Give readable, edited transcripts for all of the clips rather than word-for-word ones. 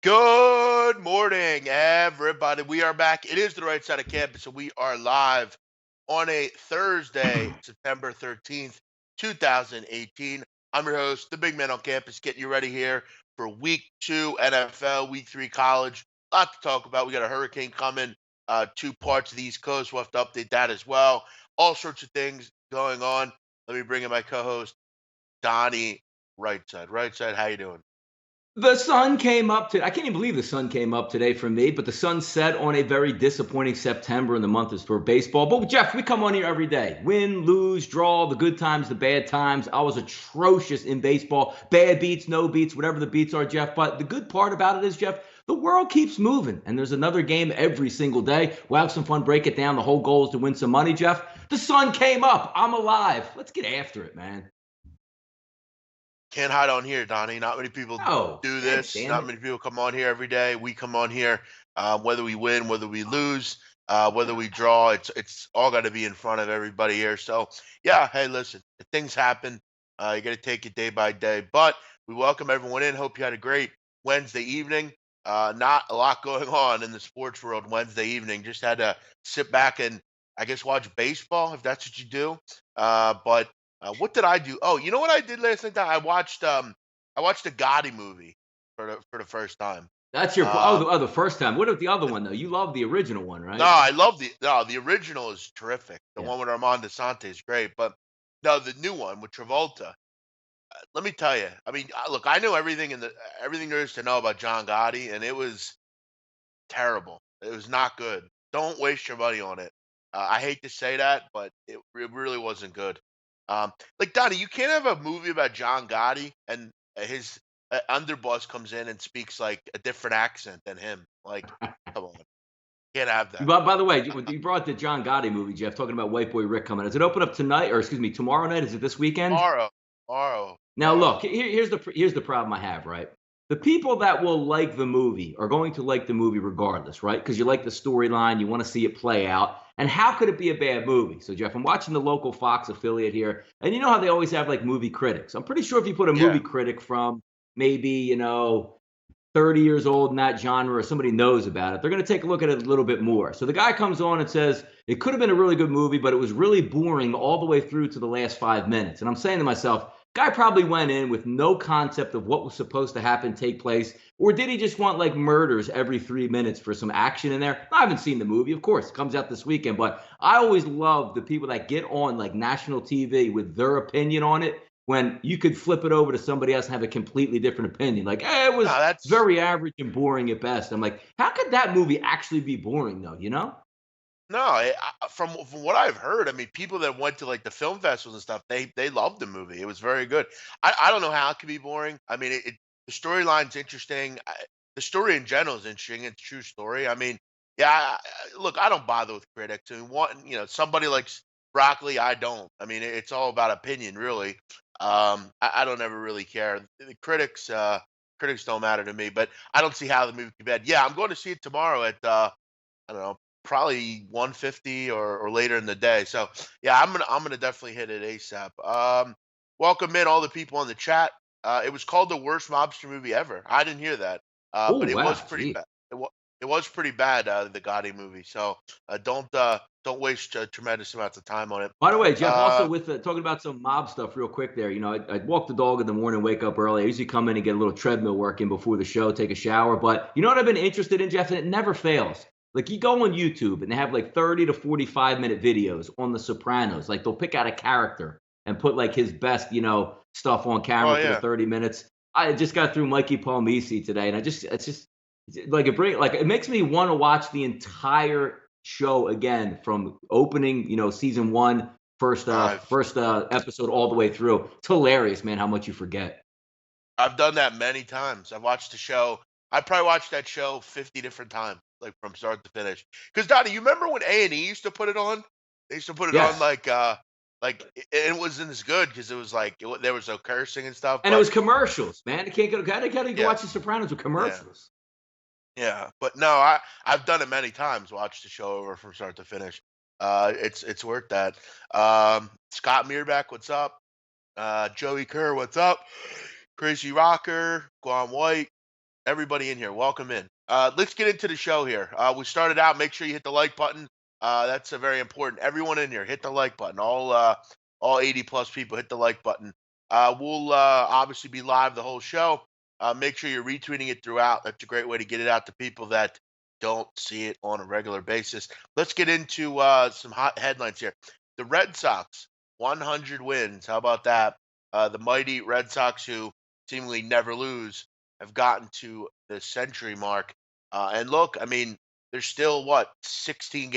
Good morning, everybody. We are back. It is the right side of campus, and we are live on a Thursday, September 13th, 2018. I'm your host, the big man on campus, getting you ready here for week two NFL, week three college. A lot to talk about. We got a hurricane coming, two parts of the East Coast. We'll have to update that as well. All sorts of things going on. Let me bring in my co host, Donnie Rightside. Rightside, how you doing? The sun came up I can't even believe the sun came up today for me, but the sun set on a very disappointing September in the month is for baseball. But Jeff, we come on here every day. Win, lose, draw, the good times, the bad times. I was atrocious in baseball. Bad beats, no beats, whatever the beats are, Jeff. But the good part about it is, Jeff, the world keeps moving and there's another game every single day. We'll have some fun, break it down. The whole goal is to win some money, Jeff. The sun came up. I'm alive. Let's get after it, man. Can't hide on here, Donnie. Not many people Oh, do God this. damn Not it. many people come on here every day. We come on here, whether we win, whether we lose, whether we draw. It's all got to be in front of everybody here. So yeah, hey, listen, things happen. You got to take it day by day. But we welcome everyone in. Hope you had a great Wednesday evening. Not a lot going on in the sports world Wednesday evening. Just had to sit back and I guess watch baseball if that's what you do. But what did I do? Oh, you know what I did last night? I watched the Gotti movie for the first time. That's your Um, the first time. What about the other one though? You love the original one, no, right? I love the original is terrific. The Yeah. one with Armand DeSante is great, but no, the new one with Travolta. Let me tell you. I mean, look, I know everything there is to know about John Gotti, and it was terrible. It was not good. Don't waste your money on it. I hate to say that, but it really wasn't good. Like Donnie, you can't have a movie about John Gotti and his underboss comes in and speaks like a different accent than him. Like, come on, can't have that. By the way, you brought the John Gotti movie, Jeff, talking about White Boy Rick coming. Does it open up tonight, or excuse me, tomorrow night? Is it this weekend? Tomorrow, tomorrow, Now, tomorrow. look, here's the problem I have, right? The people that will like the movie are going to like the movie regardless, right? Because you like the storyline, you want to see it play out. And how could it be a bad movie? So, Jeff, I'm watching the local Fox affiliate here, and you know how they always have like movie critics. I'm pretty sure if you put a Yeah. movie critic from maybe 30 years old in that genre or somebody knows about it, they're going to take a look at it a little bit more. So the guy comes on and says, it could have been a really good movie, but it was really boring all the way through to the last 5 minutes. And I'm saying to myself, guy probably went in with no concept of what was supposed to happen, take place, or did he just want like murders every 3 minutes for some action in there? I haven't seen the movie, of course, it comes out this weekend, but I always love the people that get on like national TV with their opinion on it when you could flip it over to somebody else and have a completely different opinion. Like, it No, was that's very average and boring at best. I'm like, how could that movie actually be boring though? You know? no. From what I've heard, I mean, people that went to like the film festivals and stuff, they loved the movie. It was very good. I don't know how it could be boring. I mean, the storyline's interesting. The story in general is interesting. It's a true story. I mean, yeah. Look, I don't bother with critics. I mean, somebody likes broccoli. I don't. I mean, it's all about opinion, really. I don't ever really care. The critics don't matter to me. But I don't see how the movie could be bad. Yeah, I'm going to see it tomorrow at I don't know, probably 150 or later in the day. So yeah, I'm gonna definitely hit it ASAP. Welcome in all the people in the chat. It was called the worst mobster movie ever. I didn't hear that, Oh but it was wow, pretty gee. bad. It was pretty bad, the Gotti movie. So don't waste tremendous amounts of time on it. By the way, Jeff, also Uh, with talking about some mob stuff real quick there, I'd walk the dog in the morning, wake up early. I usually come in and get a little treadmill work in before the show, take a shower. But you know what I've been interested in, Jeff? And it never fails. Like you go on YouTube and they have like 30 to 45-minute videos on The Sopranos. Like they'll pick out a character and put like his best, stuff on oh camera for the yeah, 30 minutes. I just got through Mikey Palmisi today, and it's just like it makes me want to watch the entire show again from opening, season one, I've first episode all the way through. It's hilarious, man, how much you forget. I've done that many times. I've watched the show. I probably watched that show 50 different times, like from start to finish. Because Donnie, you remember when A&E used to put it on? They used to put it on Yes. it wasn't as good because it was like there was no cursing and stuff. And it But was commercials, man. You can't go gotta go yeah, watch The Sopranos with yeah, commercials. yeah. But no, I've done it many times. Watched the show over from start to finish. It's worth that. Scott Mearback, what's up? Joey Kerr, what's up? Crazy Rocker, Guam White. everybody in here. Welcome in. Let's get into the show here. We started out. Make sure you hit the like button. That's very important. Everyone in here, hit the like button. All 80 plus people, hit the like button. We'll obviously be live the whole show. Make sure you're retweeting it throughout. That's a great way to get it out to people that don't see it on a regular basis. Let's get into some hot headlines here. The Red Sox, 100 wins. How about that? The mighty Red Sox, who seemingly never lose, have gotten to the century mark. And look, I mean, there's still what 18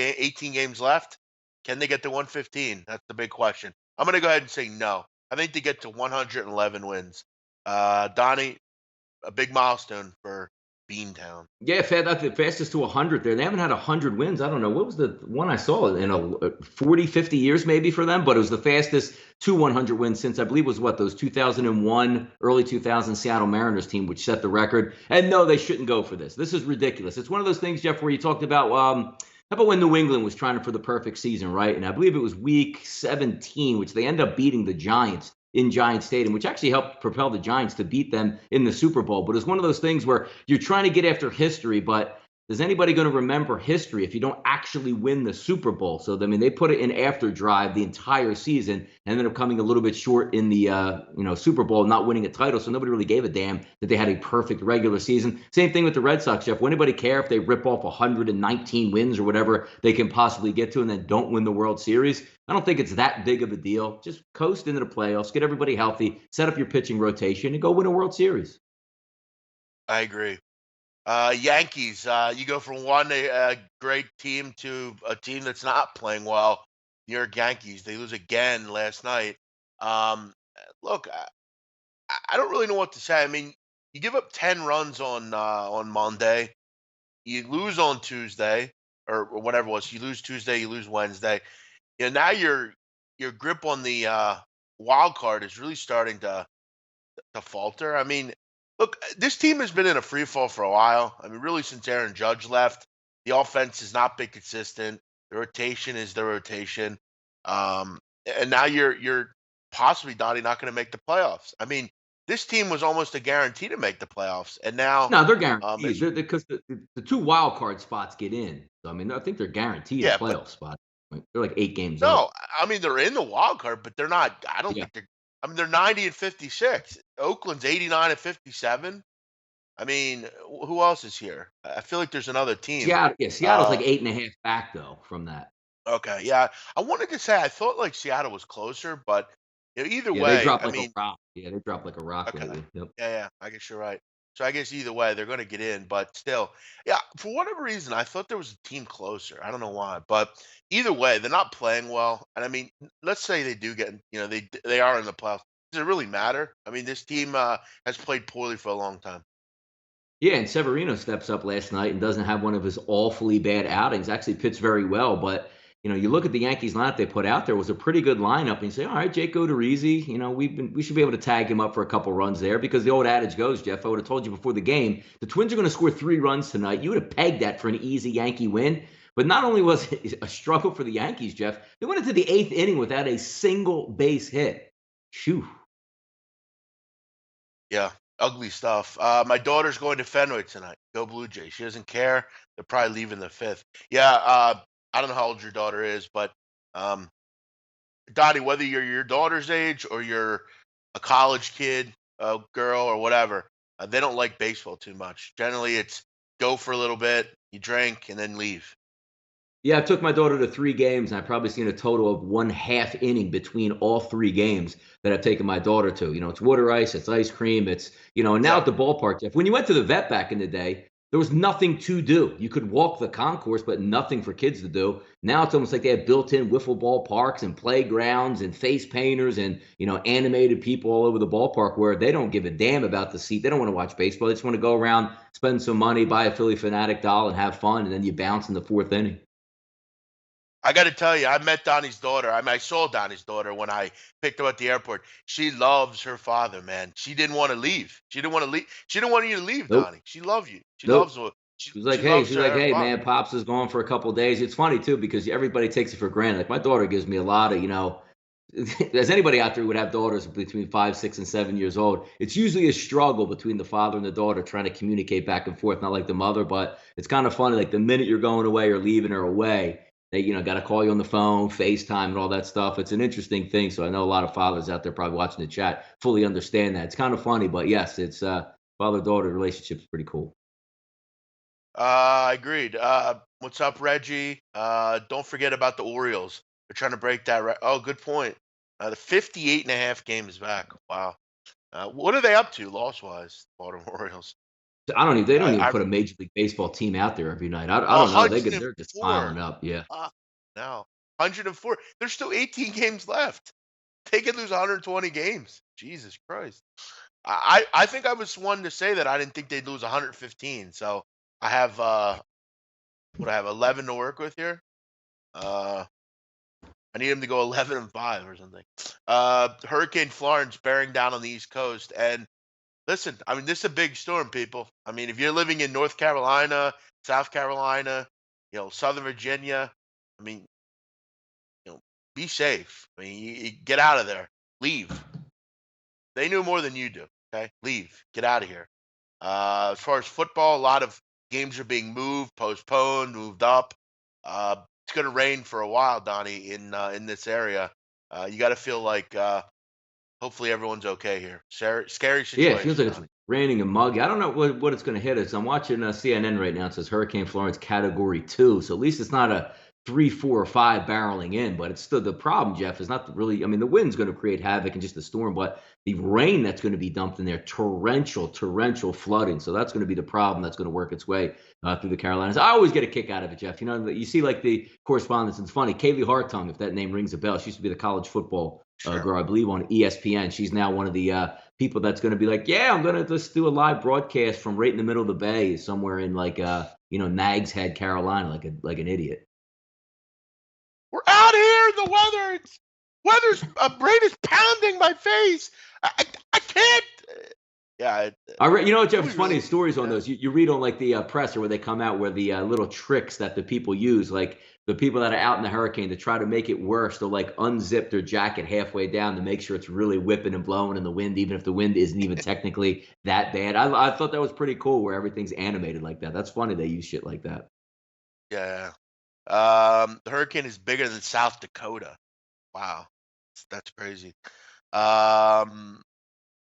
games left. Can they get to 115? That's the big question. I'm going to go ahead and say no. I think they get to 111 wins. Donnie, a big milestone for Beantown. Yeah, that's the fastest to 100 there. They haven't had 100 wins. I don't know. What was the one I saw in 40, 50 years maybe for them? But it was the fastest to 100 wins since I believe was what, those 2001, early 2000 Seattle Mariners team, which set the record. And no, they shouldn't go for this. This is ridiculous. It's one of those things, Jeff, where you talked about how about when New England was trying for the perfect season, right? And I believe it was week 17, which they end up beating the Giants in Giant Stadium, which actually helped propel the Giants to beat them in the Super Bowl. But it's one of those things where you're trying to get after history, but is anybody going to remember history if you don't actually win the Super Bowl? So, I mean, they put it in after drive the entire season and ended up coming a little bit short in the Super Bowl, not winning a title. So nobody really gave a damn that they had a perfect regular season. Same thing with the Red Sox, Jeff. Will anybody care if they rip off 119 wins or whatever they can possibly get to and then don't win the World Series? I don't think it's that big of a deal. Just coast into the playoffs, get everybody healthy, set up your pitching rotation, and go win a World Series. I agree. Yankees, you go from one great team to a team that's not playing well. New York Yankees, they lose again last night. Look, I don't really know what to say. I mean, you give up 10 runs on Monday, you lose on Tuesday or whatever it was. You lose Tuesday, you lose Wednesday. Now your grip on the wild card is really starting to falter. I mean, look, this team has been in a free fall for a while. I mean, really since Aaron Judge left, the offense has not been consistent. The rotation is the rotation, um, and now you're possibly Donnie not going to make the playoffs. I mean, this team was almost a guarantee to make the playoffs, and now, No, they're as guaranteed because the two wild card spots get in. So, I mean, I think they're guaranteed a yeah, but playoff spot. Like, they're like 8 games up. no, I mean they're in the wild card, but they're not. I don't Yeah. think they're. I mean, they're 90 and 56. Oakland's 89 and 57. I mean, who else is here? I feel like there's another team. Seattle's like Uh, 8.5 back though from that. okay, yeah. I wanted to say I thought like Seattle was closer, but either Yeah, they way, dropped I like a mean, rock. Yeah, they dropped like a rock okay, lately. Yep. yeah. I guess you're right. So I guess either way, they're going to get in, but still, yeah. For whatever reason, I thought there was a team closer. I don't know why, but either way, they're not playing well. And I mean, let's say they do get, they are in the playoffs. Does it really matter? I mean, this team has played poorly for a long time. Yeah, and Severino steps up last night and doesn't have one of his awfully bad outings. Actually pitched very well, but you look at the Yankees lineup they put out there was a pretty good lineup, and you say, all right, Jake Odorizzi, we should be able to tag him up for a couple runs there because the old adage goes, Jeff. I would have told you before the game, the Twins are going to score 3 runs tonight. You would have pegged that for an easy Yankee win. But not only was it a struggle for the Yankees, Jeff, they went into the 8th inning without a single base hit. Shoo. Yeah, ugly stuff. My daughter's going to Fenway tonight. Go Blue Jays. She doesn't care. They're probably leaving the fifth. Yeah, I don't know how old your daughter is, but um, Dottie, whether you're your daughter's age or you're a college kid, a girl, or whatever, they don't like baseball too much. Generally, it's go for a little bit, you drink, and then leave. Yeah, I took my daughter to 3 games, and I've probably seen a total of 1/2 inning between all 3 games that I've taken my daughter to. It's water ice, it's ice cream, and now Yeah, at the ballpark, Jeff, when you went to the vet back in the day, there was nothing to do. You could walk the concourse, but nothing for kids to do. Now it's almost like they have built-in wiffle ball parks and playgrounds and face painters and, animated people all over the ballpark where they don't give a damn about the seat. They don't want to watch baseball. They just want to go around, spend some money, buy a Philly Fanatic doll, and have fun, and then you bounce in the 4th inning. I got to tell you, I met Donnie's daughter. I mean, I saw Donnie's daughter when I picked her at the airport. She loves her father, man. She didn't want to leave. She didn't want to leave. She didn't want you to leave, Nope. Donnie. She loves you. She loves Nope. her. She, She's like, she hey, loves she's like, her hey, father. man, Pops is gone for a couple of days. It's funny too because everybody takes it for granted. Like my daughter gives me a lot of, as anybody out there would have daughters between 5, 6, and 7 years old, it's usually a struggle between the father and the daughter trying to communicate back and forth, not like the mother, but it's kind of funny. Like the minute you're going away or leaving her away, they, got to call you on the phone, FaceTime, and all that stuff. It's an interesting thing. So I know a lot of fathers out there probably watching the chat fully understand that. It's kind of funny, but yes, it's father daughter relationship is pretty cool. Agreed. What's up, Reggie? Don't forget about the Orioles. They're trying to break that. Oh, good point. The 58.5 games back. Wow. What are they up to loss wise, Baltimore Orioles? I don't even. They don't even I put a Major League Baseball team out there every night. I don't know. They're just 104. piling up. Yeah. Now 104. There's still 18 games left. They could lose 120 games. Jesus Christ. I think I was one to say that I didn't think they'd lose 115. So I have what I have 11 to work with here. Uh, I need him to go 11-5 or something. Hurricane Florence bearing down on the East Coast, and listen, I mean, this is a big storm, people. I mean, if you're living in North Carolina, South Carolina, Southern Virginia, I mean, be safe. I mean, you get out of there. Leave. They knew more than you do. Okay, leave. Get out of here. As far as football, a lot of games are being moved, postponed, moved up. It's going to rain for a while, Donnie, in this area. You got to feel like hopefully everyone's okay here. Scary Yeah, it feels situation, like it's Donnie. raining and muggy. I don't know what it's going to hit us. I'm watching CNN right now. It says Hurricane Florence Category 2. So at least it's not a 3, 4, or 5 barreling in. But it's still the problem, Jeff, is not really. I mean, the wind's going to create havoc and just the storm, but the rain that's going to be dumped in there, torrential flooding. So that's going to be the problem that's going to work its way through the Carolinas. I always get a kick out of it, Jeff. You see like the correspondence. It's funny. Kaylee Hartung, if that name rings a bell, she used to be the college football Sure. girl, I believe, on ESPN. She's now one of the people that's going to be like, yeah, I'm going to just do a live broadcast from right in the middle of the bay, somewhere in like Nags Head, Carolina, like an idiot. We're out here in the weather. Weather's rain is pounding my face. I can't. Yeah. I read, you know what, Do Jeff? we It's funny really? stories on Yeah. those. You read on like the presser where they come out where the little tricks that the people use, like the people that are out in the hurricane to try to make it worse. They'll like unzip their jacket halfway down to make sure it's really whipping and blowing in the wind, even if the wind isn't even technically that bad. I thought that was pretty cool where everything's animated like that. That's funny they use shit like that. Yeah. The hurricane is bigger than South Dakota. Wow, that's crazy. Um,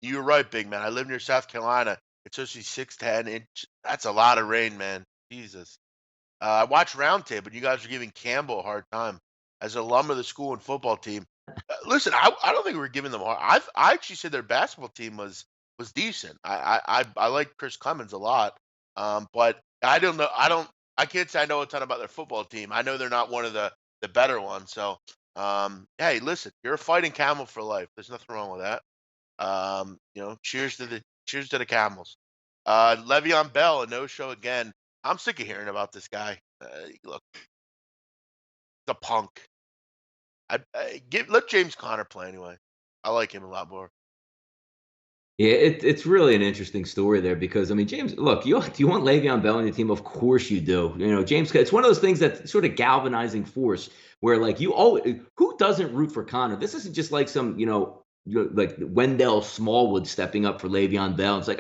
you're right, big man. I live near South Carolina. It's supposed to be 6 to 10 inch. That's a lot of rain, man. Jesus. I watched Roundtable. You guys are giving Campbell a hard time as an alum of the school and football team. Listen, I don't think we're giving them a hard. I actually said their basketball team was decent. I like Chris Clemens a lot. But I don't know. I can't say I know a ton about their football team. I know they're not one of the better ones. So hey, listen, you're a fighting camel for life. There's nothing wrong with that. Cheers to the Camels. Le'Veon Bell, a no show again. I'm sick of hearing about this guy. Look, the punk. Let James Conner play anyway. I like him a lot more. Yeah, it's really an interesting story there because I mean, James, look, do you want Le'Veon Bell on your team? Of course you do. James, it's one of those things that's sort of galvanizing force where like you always, who doesn't root for Connor? This isn't just like some, like Wendell Smallwood stepping up for Le'Veon Bell. It's like,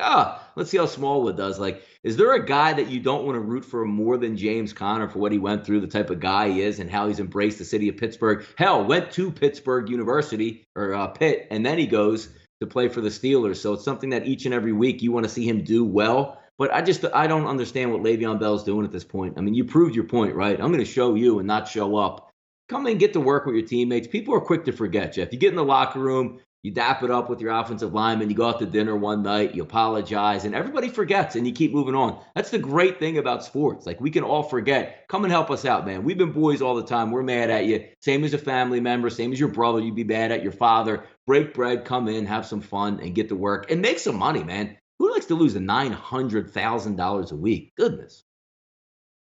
let's see how Smallwood does. Like, is there a guy that you don't want to root for more than James Conner for what he went through, the type of guy he is, and how he's embraced the city of Pittsburgh? Hell, went to Pittsburgh University or Pitt, and then he goes to play for the Steelers. So it's something that each and every week you want to see him do well. But I don't understand what Le'Veon Bell's doing at this point. I mean, you proved your point, right? I'm going to show you and not show up. Come and get to work with your teammates. People are quick to forget, Jeff. You get in the locker room, you dap it up with your offensive lineman, you go out to dinner one night, you apologize, and everybody forgets and you keep moving on. That's the great thing about sports. Like, we can all forget. Come and help us out, man. We've been boys all the time. We're mad at you. Same as a family member, same as your brother. You'd be mad at your father. Break bread, come in, have some fun, and get to work and make some money, man. Who likes to lose $900,000 a week? Goodness.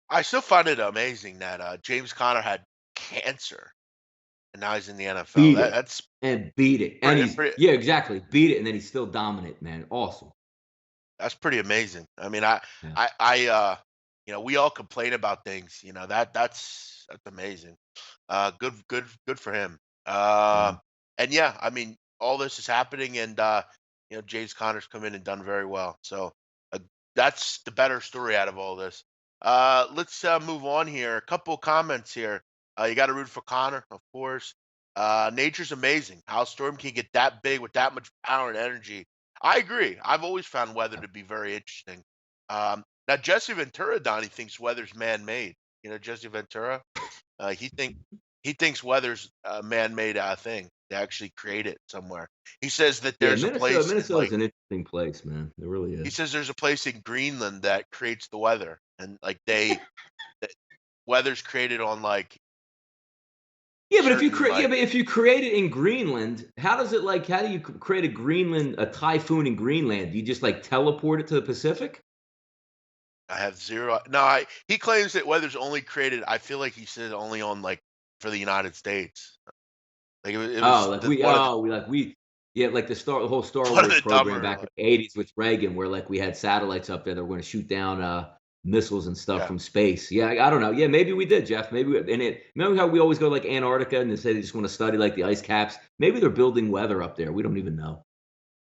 I still find it amazing that James Conner had cancer and now he's in the NFL. Beat That, it that's and beat it. And pretty, he's, yeah, exactly. Beat it. And then he's still dominant, man. Awesome. that's pretty amazing. I mean, Yeah. we all complain about things. That's amazing. Good for him. Yeah. And yeah, I mean, all this is happening, and James Conner's come in and done very well. So uh, that's the better story out of all this. Let's move on here. A couple comments here. You got to root for Connor, of course. Nature's amazing. How a storm can get that big with that much power and energy. I agree. I've always found weather to be very interesting. Now Jesse Ventura, Donnie, thinks weather's man-made. Jesse Ventura. He thinks weather's a man-made thing. They actually create it somewhere. He says that Yeah, there's a Minnesota. place in Minnesota's like an interesting place, man. It really he is. says there's a place in Greenland that creates the weather, and like the weather's created on like Yeah, but if you certain create, yeah, like but if you create it in Greenland, how does it like? How do you create a typhoon in Greenland? Do you just like teleport it to the Pacific? I have zero. No, he claims that weather's only created. I feel like he said only on like for the United States. Like it Oh, was like the, we, oh, we like we, yeah, like the whole Star one of Wars the program dumber. back in the '80s with Reagan, where like we had satellites up there that were going to shoot down missiles and stuff Yeah. from space. Yeah, I don't know. Yeah, maybe we did, Jeff. Maybe and it. Remember how we always go like Antarctica and they say they just want to study like the ice caps. Maybe they're building weather up there. We don't even know.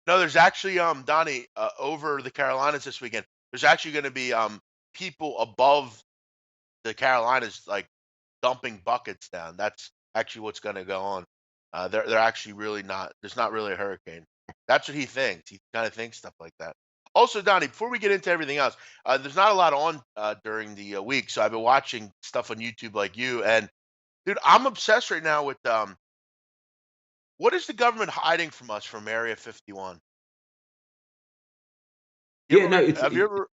No, there's actually Donnie over the Carolinas this weekend. There's actually going to be people above the Carolinas like dumping buckets down. That's actually what's going to go on. They're actually really not. There's not really a hurricane. That's what he thinks. He kind of thinks stuff like that. Also, Donnie, before we get into everything else, there's not a lot on during the week, so I've been watching stuff on YouTube like you. And dude, I'm obsessed right now with what is the government hiding from us from Area 51? You Yeah, ever no, read? Have you ever?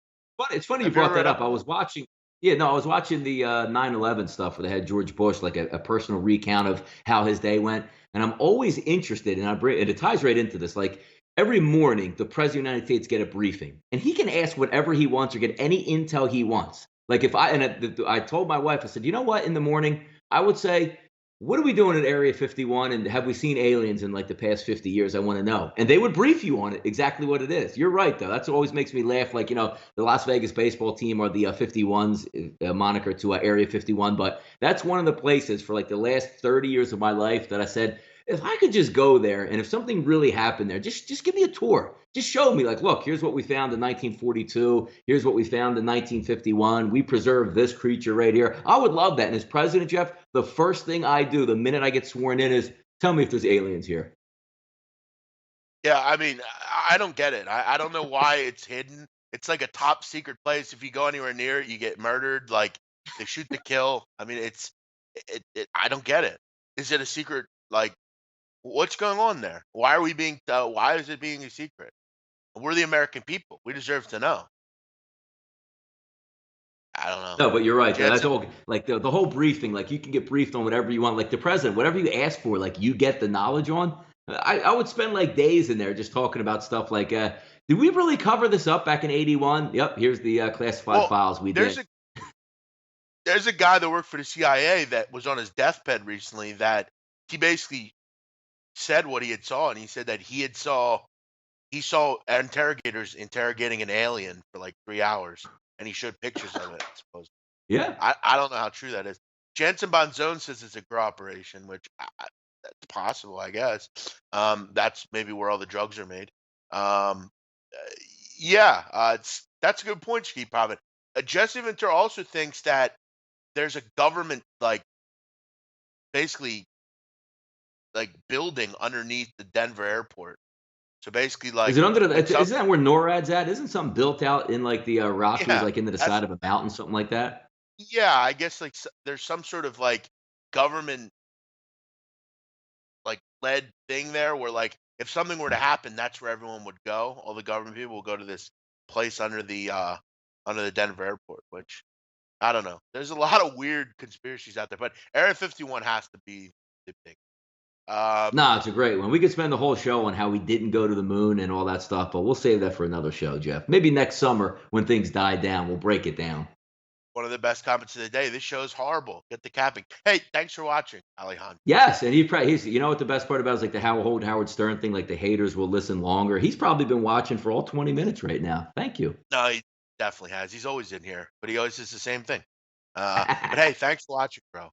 it's funny you Have you ever brought read that up up. I on was this? watching. Yeah, no, I was watching the 9/11 stuff where they had George Bush, like a personal recount of how his day went. And I'm always interested, and it ties right into this. Like every morning, the president of the United States get a briefing, and he can ask whatever he wants or get any intel he wants. Like if I and I told my wife, I said, you know what, in the morning, I would say, what are we doing at Area 51? And have we seen aliens in like the past 50 years? I want to know. And they would brief you on it, exactly what it is. You're right, though. That's what always makes me laugh. Like, the Las Vegas baseball team or the 51s moniker to Area 51. But that's one of the places for like the last 30 years of my life that I said, if I could just go there and if something really happened there, just give me a tour. Just show me, like, look, here's what we found in 1942. Here's what we found in 1951. We preserved this creature right here. I would love that. And as president, Jeff, the first thing I do the minute I get sworn in is tell me if there's aliens here. Yeah, I mean, I don't get it. I don't know why it's hidden. It's like a top secret place. If you go anywhere near it, you get murdered. Like they shoot to kill. I mean, I don't get it. Is it a secret? Like, what's going on there? Why are we being? Why is it being a secret? We're the American people. We deserve to know. I don't know. No, but you're right. That's Jansen, all. Like the whole briefing, like you can get briefed on whatever you want. Like the president, whatever you ask for, like you get the knowledge on. I would spend like days in there just talking about stuff like, did we really cover this up back in '81? Yep, here's the classified well, files we there's did. a guy that worked for the CIA that was on his deathbed recently. That he basically said what he had saw, and he said that he saw interrogators interrogating an alien for like 3 hours, and he showed pictures of it. Supposedly, Yeah. I don't know how true that is. Jansen Bonzone says it's a grow operation, which that's possible, I guess. That's maybe where all the drugs are made. Um, uh, yeah, that's a good point, Ski Profit. Jesse Ventura also thinks that there's a government like basically like building underneath the Denver airport. So basically, Is like it under the? when some Isn't that where NORAD's at? Isn't something built out in like the Rockies, yeah, like into the that's side of a mountain, something like that? yeah, I guess like there's some sort of like government like led thing there where like if something were to happen, that's where everyone would go. All the government people will go to this place under the Denver airport, which I don't know. There's a lot of weird conspiracies out there, but Area 51 has to be the thing. Um, No, it's a great one. We could spend the whole show on how we didn't go to the moon and all that stuff, but we'll save that for another show, Jeff. Maybe next summer when things die down, we'll break it down. one of the best comments of the day. This show is horrible. Get the capping. Hey, thanks for watching, Alihan. Yes, and he's you know what the best part about is like the Howard Stern thing, like the haters will listen longer. He's probably been watching for all 20 minutes right now. Thank you. No, he definitely has. He's always in here, but he always says the same thing. But hey, thanks for watching, bro.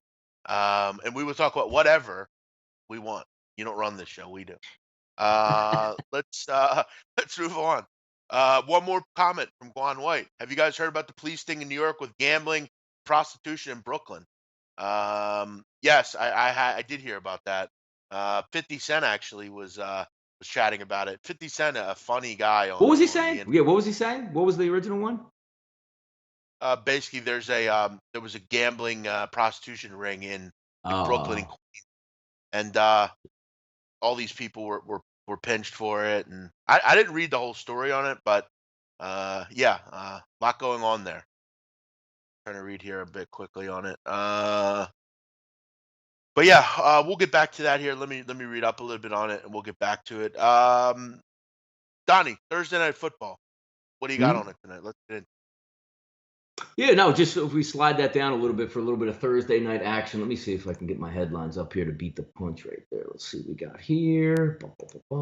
And we will talk about whatever we want. You don't run this show, we do. Let's let's move on. One more comment from Guan White. Have you guys heard about the police thing in New York with gambling, prostitution in Brooklyn? Yes, I did hear about that. 50 Cent actually was chatting about it. 50 Cent, a funny guy What was he on the saying? internet. Yeah, what was he saying? What was the original one? Basically, there was a gambling prostitution ring in like Brooklyn, Oh, and all these people were pinched for it, and I didn't read the whole story on it, but yeah, a lot going on there. Trying to read here a bit quickly on it. But yeah, we'll get back to that here. Let me read up a little bit on it, and we'll get back to it. Donnie, Thursday night football. What do you got hmm? on it tonight? Let's get in. Yeah, no, just if we slide that down a little bit for a little bit of Thursday night action. Let me see if I can get my headlines up here to beat the punch right there. Let's see what we got here. Ba, ba, ba, ba.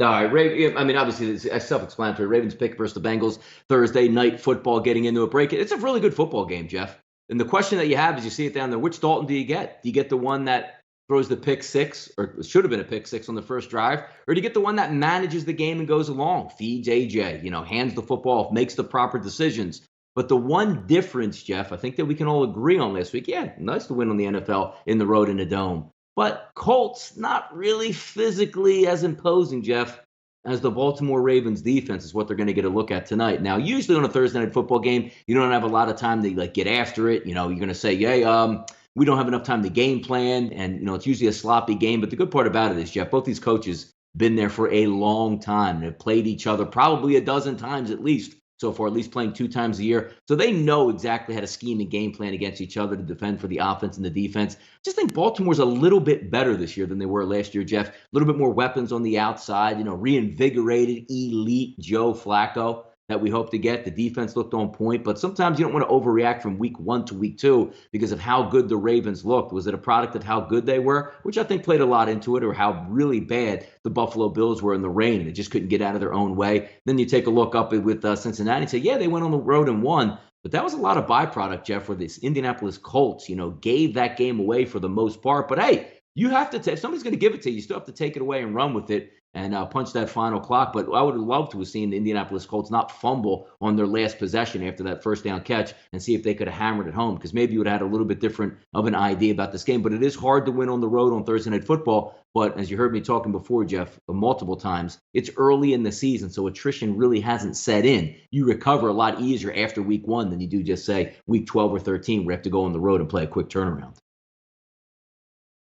All right, yeah, I mean, obviously, it's self-explanatory. Ravens pick versus the Bengals. Thursday night football getting into a break. It's a really good football game, Jeff. And the question that you have is you see it down there, which Dalton do you get? Do you get the one that throws the pick six, or it should have been a pick six on the first drive? Or do you get the one that manages the game and goes along, feeds AJ, hands the football off, makes the proper decisions? But the one difference, Jeff, I think that we can all agree on this week, yeah, nice to win on the NFL in the road in a dome. But Colts, not really physically as imposing, Jeff, as the Baltimore Ravens defense is what they're going to get a look at tonight. Now, usually on a Thursday night football game, you don't have a lot of time to get after it. You're going to say, yeah, we don't have enough time to game plan, and it's usually a sloppy game. But the good part about it is, Jeff, both these coaches been there for a long time and have played each other probably a dozen times at least so far, at least playing 2 times a year. So they know exactly how to scheme and game plan against each other to defend for the offense and the defense. Just think Baltimore's a little bit better this year than they were last year, Jeff. A little bit more weapons on the outside, reinvigorated, elite Joe Flacco that we hope to get. The defense looked on point, but sometimes you don't want to overreact from week 1 to week 2 because of how good the Ravens looked. Was it a product of how good they were, which I think played a lot into it, or how really bad the Buffalo Bills were in the rain and they just couldn't get out of their own way? Then you take a look up with Cincinnati and say, yeah, they went on the road and won. But that was a lot of byproduct, Jeff, where this Indianapolis Colts, gave that game away for the most part. But hey, you have to if somebody's going to give it to you, you still have to take it away and run with it and punch that final clock. But I would have loved to have seen the Indianapolis Colts not fumble on their last possession after that first down catch and see if they could have hammered it home, because maybe you would have had a little bit different of an idea about this game. But it is hard to win on the road on Thursday Night Football. But as you heard me talking before, Jeff, multiple times, it's early in the season, so attrition really hasn't set in. You recover a lot easier after week 1 than you do just, say, week 12 or 13, where you have to go on the road and play a quick turnaround.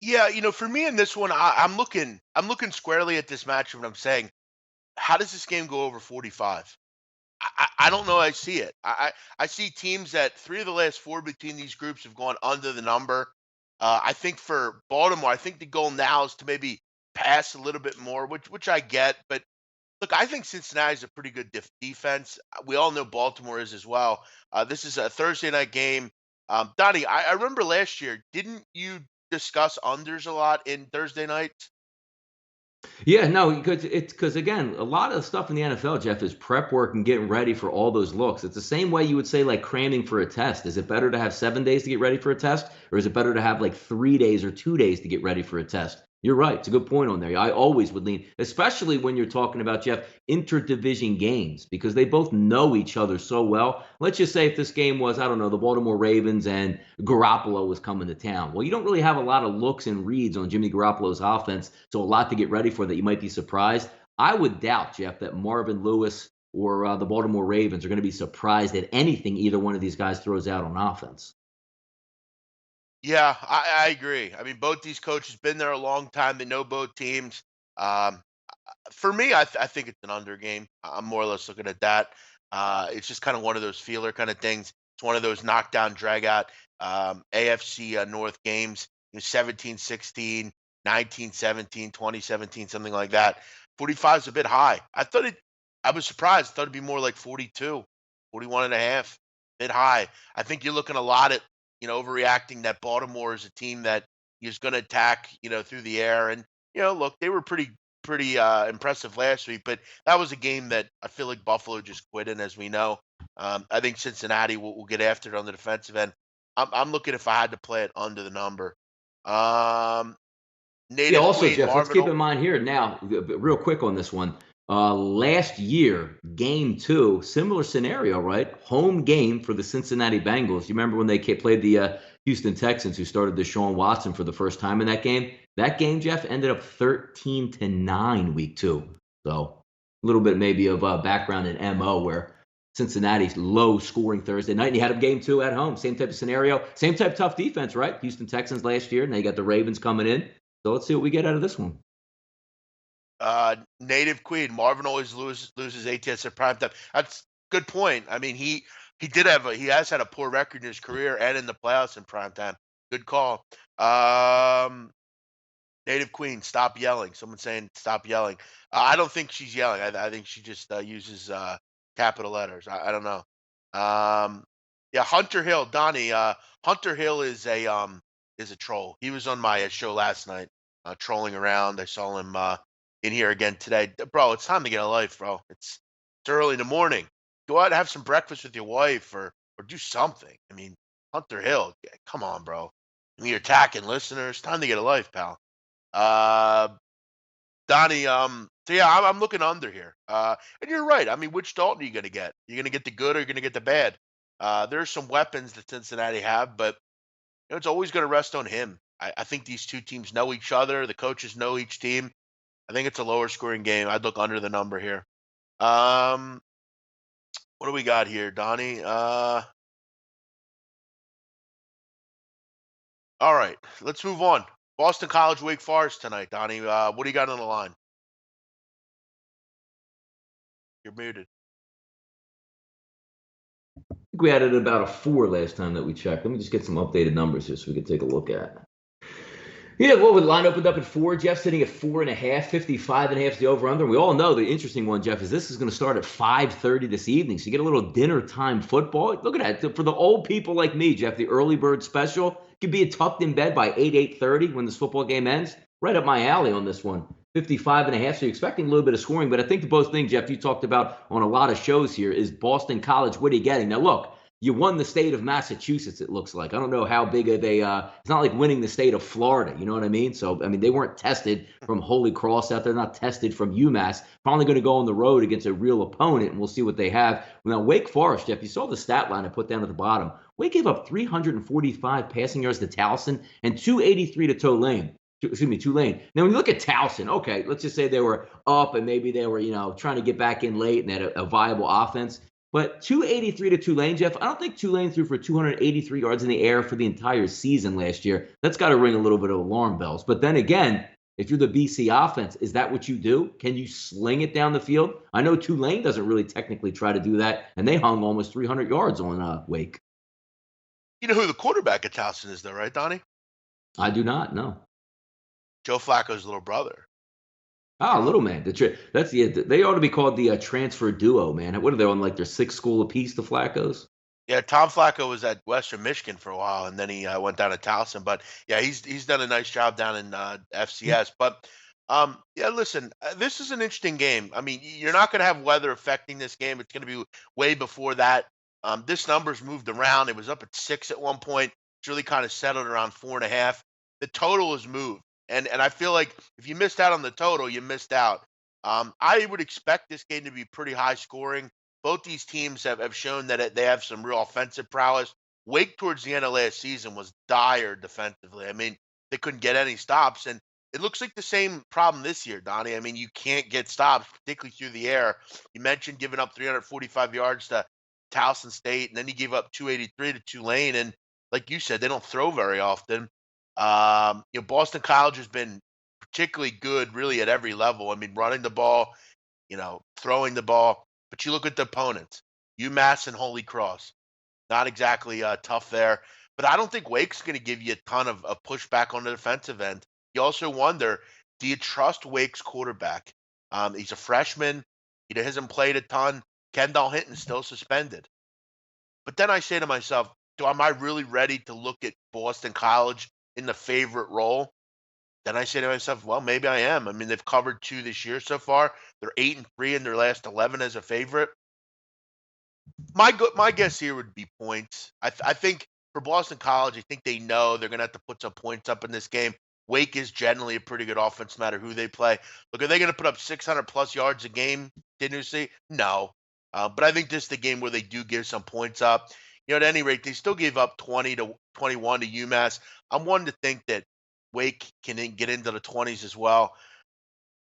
Yeah, for me in this one, I'm looking squarely at this matchup, and I'm saying, how does this game go over 45? I don't know. I see it. I see teams that 3 of the last 4 between these groups have gone under the number. I think for Baltimore, I think the goal now is to maybe pass a little bit more, which I get. But look, I think Cincinnati is a pretty good defense. We all know Baltimore is as well. This is a Thursday night game. Donnie, I remember last year, didn't you discuss unders a lot in Thursday nights? Yeah, no, because again, a lot of the stuff in the NFL, Jeff, is prep work and getting ready for all those looks. It's the same way you would say like cramming for a test. Is it better to have 7 days to get ready for a test, or is it better to have like 3 days or 2 days to get ready for a test? You're right. It's a good point on there. I always would lean, especially when you're talking about, Jeff, interdivision games, because they both know each other so well. Let's just say if this game was, I don't know, the Baltimore Ravens and Garoppolo was coming to town. Well, you don't really have a lot of looks and reads on Jimmy Garoppolo's offense, so a lot to get ready for that you might be surprised. I would doubt, Jeff, that Marvin Lewis or the Baltimore Ravens are going to be surprised at anything either one of these guys throws out on offense. Yeah, I agree. I mean, both these coaches been there a long time. They know both teams. Um, for me, I think it's an under game. I'm more or less looking at that. It's just kind of one of those feeler kind of things. It's one of those knockdown, drag out AFC North games. 17-16, 19-17, 20-17, something like that. 45 is a bit high. I was surprised. I thought it'd be more like 42, 41 and a half. Bit high. I think you're looking a lot at, overreacting that Baltimore is a team that is going to attack, through the air. And, look, they were pretty impressive last week, but that was a game that I feel like Buffalo just quit in, as we know. I think Cincinnati will get after it on the defensive end. I'm looking if I had to play it under the number. Um, Yeah, Native also, Queen, Jeff, let's Marvin. keep in mind here now, real quick on this one. Last year, game two, similar scenario, right? Home game for the Cincinnati Bengals. You remember when they played the Houston Texans, who started Deshaun Watson for the first time in that game? That game, Jeff, ended up 13-9 week two. So a little bit maybe of background in MO where Cincinnati's low scoring Thursday night, and you had a game two at home. Same type of scenario, same type of tough defense, right? Houston Texans last year, and they got the Ravens coming in. So let's see what we get out of this one. Native Queen, Marvin always loses ATS at prime time. That's good point. I mean, he has had a poor record in his career and in the playoffs in prime time. Good call. Um, Native Queen, stop yelling. Someone saying stop yelling. I don't think she's yelling. I think she just uses capital letters. I don't know. Yeah, Hunter Hill, Donnie. Hunter Hill is a troll. He was on my show last night, trolling around. I saw him in here again today. Bro, it's time to get a life, bro. It's early in the morning. Go out and have some breakfast with your wife, or do something. I mean, Hunter Hill, come on, bro. I mean, you're attacking listeners. Time to get a life, pal. Uh, Donnie, so yeah, I'm looking under here. And you're right. I mean, which Dalton are you going to get? You're going to get the good or you're going to get the bad? There's some weapons that Cincinnati have, but it's always going to rest on him. I think these two teams know each other. The coaches know each team. I think it's a lower scoring game. I'd look under the number here. Um, what do we got here, Donnie? All right, let's move on. Boston College, Wake Forest tonight, Donnie. What do you got on the line? You're muted. I think we added about a 4 last time that we checked. Let me just get some updated numbers here so we can take a look at. Yeah, well, the line opened up at 4. Jeff sitting at 4.5. 55.5 is the over/under. We all know the interesting one, Jeff, is this is going to start at 5:30 this evening. So you get a little dinner time football. Look at that. For the old people like me, Jeff, the early bird special could be tucked in bed by 8:30 when this football game ends. Right up my alley on this one. 55.5. So you're expecting a little bit of scoring, but I think the both thing, Jeff, you talked about on a lot of shows here is Boston College. What are you getting? Now, look, you won the state of Massachusetts, it looks like. I don't know how big of a it's not like winning the state of Florida, you know what I mean? So, I mean, they weren't tested from Holy Cross out there, not tested from UMass. Finally going to go on the road against a real opponent, and we'll see what they have. Now, Wake Forest, Jeff, you saw the stat line I put down at the bottom. Wake gave up 345 passing yards to Towson and 283 to Tulane. Tulane. Now, when you look at Towson, okay, let's just say they were up and maybe they were, trying to get back in late and had a viable offense. But 283 to Tulane, Jeff. I don't think Tulane threw for 283 yards in the air for the entire season last year. That's got to ring a little bit of alarm bells. But then again, if you're the BC offense, is that what you do? Can you sling it down the field? I know Tulane doesn't really technically try to do that, and they hung almost 300 yards on Wake. You know who the quarterback at Towson is, though, right, Donnie? I do not know. Joe Flacco's little brother. Ah, little man. They ought to be called the transfer duo, man. What are they on, like their sixth school apiece, the Flaccos? Yeah, Tom Flacco was at Western Michigan for a while, and then he went down to Towson. But yeah, he's done a nice job down in FCS. But yeah, listen, this is an interesting game. I mean, you're not going to have weather affecting this game. It's going to be way before that. This number's moved around. It was up at 6 at one point. It's really kind of settled around 4.5. The total has moved, and I feel like if you missed out on the total, you missed out. I would expect this game to be pretty high scoring. Both these teams have shown that they have some real offensive prowess. Wake towards the end of last season was dire defensively. I mean, they couldn't get any stops, and it looks like the same problem this year, Donnie. I mean, you can't get stops, particularly through the air. You mentioned giving up 345 yards to Towson State, and then you gave up 283 to Tulane. And like you said, they don't throw very often. Boston College has been particularly good, really at every level. I mean, running the ball, throwing the ball. But you look at the opponents, UMass and Holy Cross, not exactly tough there. But I don't think Wake's going to give you a ton of pushback on the defensive end. You also wonder, do you trust Wake's quarterback? He's a freshman. He hasn't played a ton. Kendall Hinton's still suspended. But then I say to myself, am I really ready to look at Boston College in the favorite role? Then I say to myself, well, maybe I am. I mean, they've covered 2 this year so far. They're 8-3 in their last 11 as a favorite. My guess here would be points. I think for Boston College, I think they know they're going to have to put some points up in this game. Wake is generally a pretty good offense, no matter who they play. Look, are they going to put up 600 plus yards a game? Didn't you see? No. But I think this is the game where they do give some points up. At any rate, they still gave up 20 to 21 to UMass. I'm one to think that Wake can get into the 20s as well.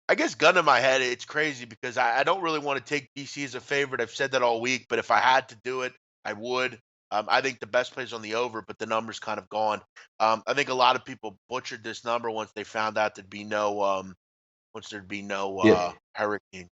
I guess gun to my head, it's crazy because I don't really want to take DC as a favorite. I've said that all week, but if I had to do it, I would. I think the best play is on the over, but the number's kind of gone. I think a lot of people butchered this number once they found out there'd be no Yeah. hurricane.